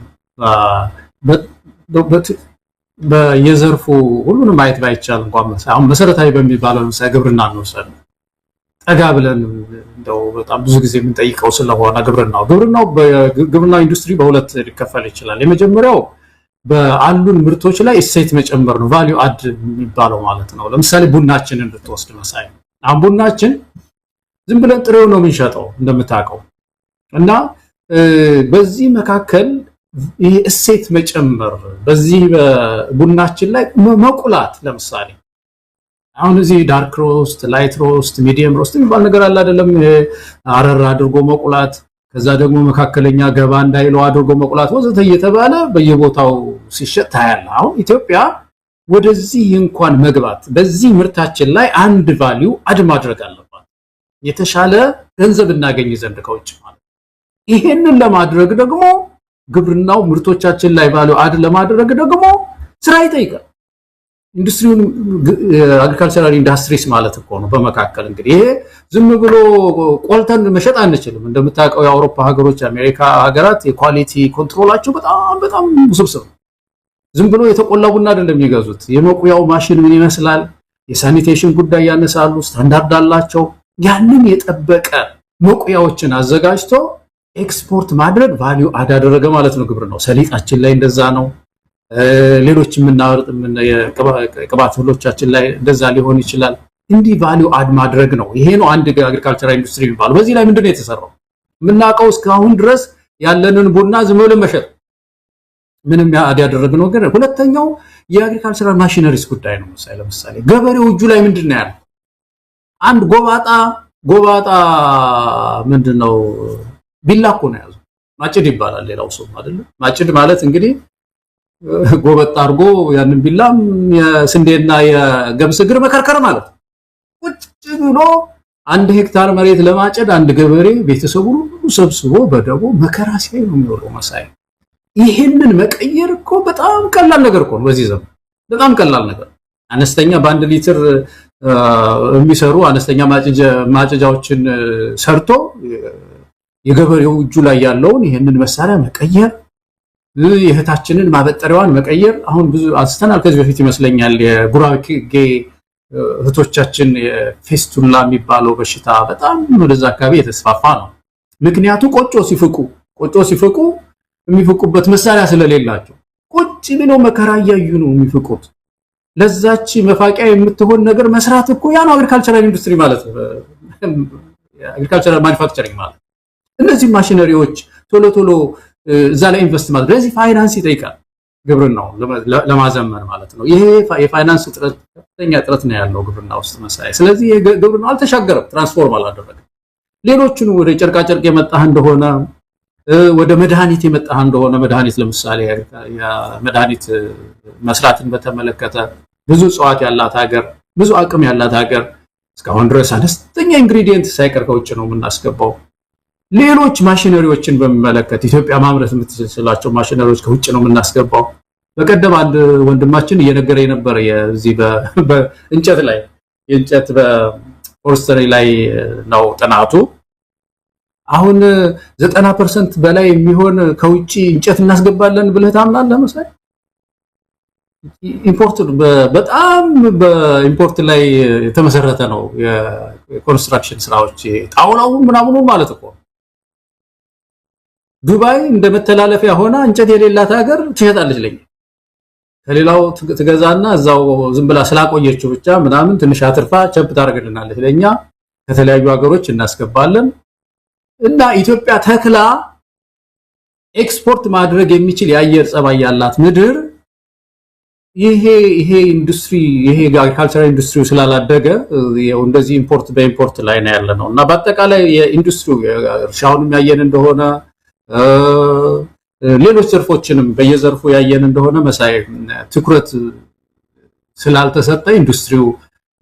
በየዘርፉ ሁሉንም ማየት ባይቻል እንኳን አሁን መሰረታዊ በሚባለው ለምሳሌ ግብርና ነው ወሰን ጠጋ ብለን እንደው በጣም ብዙ ጊዜ የምንጠይቀው ስለሆነ ግብርናው ኢንዱስትሪ በሁለት ሊከፈል ይችላል። የመጀመሪያው በአሉን ምርቶች ላይ እሴት መጨመር ነው፣ ቫልዩ አድ የሚባለው ማለት ነው። ለምሳሌ ቡናችንን ብትወስድ መሳይ፣ አሁን ቡናችን ዝም ብለን ጥሬው ነው የምንሸጠው እንደምታውቀው እና በዚህ መካከል ይሄ እሴት መጨመር በዚህ ቡናችን ላይ መቁላት ለምሳሌ አሁን እዚህ ዳርክ ሮስት፣ ላይት ሮስት፣ ሚዲየም ሮስት የሚባል ነገር አለ አይደለም? አረር አድርጎ መቁላት፣ ከዛ ደግሞ መካከለኛ ገባ እንዳይለው አድርጎ መቁላት ወዘተ እየተባለ በየቦታው ሲሸጥ ታያለ። አሁን ኢትዮጵያ ወደዚህ እንኳን መግባት በዚህ ምርታችን ላይ አንድ ቫልዩ አድ ማድረግ አለባት፣ የተሻለ ገንዘብ እናገኝ ዘንድ ከውጭ ማለት። ይሄንን ለማድረግ ደግሞ ግብርናው ምርቶቻችን ላይ ቫልዩ አድ ለማድረግ ደግሞ ስራ ይጠይቃል። ኢንዱስትሪውን አግሪካልቸራል ኢንዳስትሪስ ማለት እኮ ነው። በመካከል እንግዲህ ይሄ ዝም ብሎ ቆልተን መሸጥ አንችልም። እንደምታውቀው የአውሮፓ ሀገሮች፣ የአሜሪካ ሀገራት የኳሊቲ ኮንትሮላቸው በጣም ውስብስብ ነው። ዝም ብሎ የተቆላ ቡና አይደለም የሚገዙት። የመቁያው ማሽን ምን ይመስላል፣ የሳኒቴሽን ጉዳይ ያነሳሉ፣ ስታንዳርድ አላቸው። ያንን የጠበቀ መቁያዎችን አዘጋጅቶ ኤክስፖርት ማድረግ ቫልዩ አድ አደረገ ማለት ነው ግብርናው። ሰሊጣችን ላይ እንደዛ ነው። ሌሎች የቅባት እህሎቻችን ላይ እንደዛ ሊሆን ይችላል። እንዲህ ቫልዩ አድ ማድረግ ነው። ይሄ ነው አንድ አግሪካልቸራል ኢንዱስትሪ የሚባለው። በዚህ ላይ ምንድነው የተሰራው? የምናውቀው እስካሁን ድረስ ያለንን ቡና ዝም ብለን መሸጥ ምንም ያደረግነው ነገር። ሁለተኛው የአግሪካልቸራል ማሽነሪስ ጉዳይ ነው። ለምሳሌ ገበሬው እጁ ላይ ምንድነው ያለው? አንድ ጎባጣ ምንድነው ቢላ እኮ ነው ያዘው። ማጭድ ይባላል ሌላው ሰው አይደለም። ማጭድ ማለት እንግዲህ ጎበጥ አድርጎ ያንን ቢላም የስንዴና የገብስ እግር መከርከር ማለት ነው። ቁጭ ብሎ 1 ሄክታር መሬት ለማጨድ አንድ ገበሬ ቤተሰቡ ሁሉ ሰብስቦ በደቦ መከራ ሲያይ ነው የሚወለው መሳይ። ይሄንን መቀየር እኮ በጣም ቀላል ነገር እኮ ነው በዚህ ዘመን፣ በጣም ቀላል ነገር። አነስተኛ በ1 ሊትር የሚሰሩ አነስተኛ ማጨጃዎችን ሰርቶ የገበሬው እጁ ላይ ያለውን ይሄንን መሳሪያ መቀየር፣ የእህታችንን ማበጠሪያዋን መቀየር። አሁን ብዙ አስተናል ከዚህ በፊት ይመስለኛል የጉራጌ እህቶቻችን የፌስቱላ የሚባለው በሽታ በጣም ወደዛ አካባቢ የተስፋፋ ነው። ምክንያቱ ቆጮ ሲፍቁ የሚፍቁበት መሳሪያ ስለሌላቸው ቁጭ ብለው መከራ እያዩ ነው የሚፍቁት። ለዛች መፋቂያ የምትሆን ነገር መስራት እኮ ያ ነው አግሪካልቸራል ኢንዱስትሪ ማለት ነው። አግሪካልቸራል ማኒፋክቸሪንግ ማለት እነዚህ ማሽነሪዎች ቶሎ ቶሎ እዛ ላይ ኢንቨስት ማድረግ ለዚህ ፋይናንስ ይጠይቃል ግብርናው ለማዘመን ማለት ነው። ይሄ የፋይናንስ እጥረት ከፍተኛ እጥረት ነው ያለው ግብርና ውስጥ መሳይ። ስለዚህ ግብርናው አልተሻገረም፣ ትራንስፎርም አላደረገም። ሌሎቹን ወደ ጨርቃ ጨርቅ የመጣህ እንደሆነ ወደ መድኃኒት የመጣህ እንደሆነ መድኃኒት ለምሳሌ የመድኃኒት መስራትን በተመለከተ ብዙ እጽዋት ያላት ሀገር፣ ብዙ አቅም ያላት ሀገር እስካሁን ድረስ አነስተኛ ኢንግሪዲየንት ሳይቀር ከውጭ ነው የምናስገባው። ሌሎች ማሽነሪዎችን በሚመለከት ኢትዮጵያ ማምረት የምትችላቸው ማሽነሪዎች ከውጭ ነው የምናስገባው። በቀደም አንድ ወንድማችን እየነገረ የነበረ የዚህ በእንጨት ላይ የእንጨት በፎረስተሪ ላይ ነው ጥናቱ። አሁን 90% በላይ የሚሆን ከውጭ እንጨት እናስገባለን ብለህ ታምናለህ መሰለኝ? ኢምፖርት በጣም በኢምፖርት ላይ የተመሰረተ ነው የኮንስትራክሽን ስራዎች ጣውላው ምናምኑ ማለት እኮ። ዱባይ እንደመተላለፊያ ሆና እንጨት የሌላት ሀገር ትሸጣለች ለኛ። ከሌላው ትገዛና እዛው ዝም ብላ ስላቆየችው ብቻ ምናምን ትንሽ አትርፋ ቸፕ ታደርግልናለች ለኛ። ከተለያዩ ሀገሮች እናስገባለን እና ኢትዮጵያ ተክላ ኤክስፖርት ማድረግ የሚችል የአየር ጸባይ ያላት ምድር ይሄ ኢንዱስትሪ ይሄ አግሪካልቸራል ኢንዱስትሪ ስላላደገ እንደዚህ ኢምፖርት በኢምፖርት ላይ ነው ያለነው እና በአጠቃላይ የኢንዱስትሪ እርሻውንም ያየን እንደሆነ ሌሎች ዘርፎችንም በየዘርፉ ያየን እንደሆነ መሳይ ትኩረት ስላልተሰጠ ኢንዱስትሪው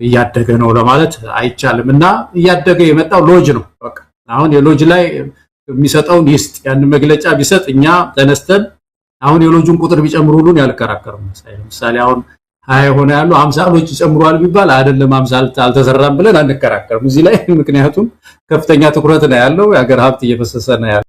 እያደገ ነው ለማለት አይቻልም። እና እያደገ የመጣው ሎጅ ነው። በቃ አሁን የሎጅ ላይ የሚሰጠውን ይስጥ ያን መግለጫ ቢሰጥ እኛ ተነስተን አሁን የሎጁን ቁጥር ቢጨምሩልን ያልከራከርም መሳይ። ለምሳሌ አሁን 20 ሆነ ያለው 50 ሎጅ ይጨምሯል ቢባል አይደለም 50 አልተሰራም ብለን አንከራከርም እዚህ ላይ። ምክንያቱም ከፍተኛ ትኩረት ነው ያለው፣ የሀገር ሀብት እየፈሰሰ ነው ያለው።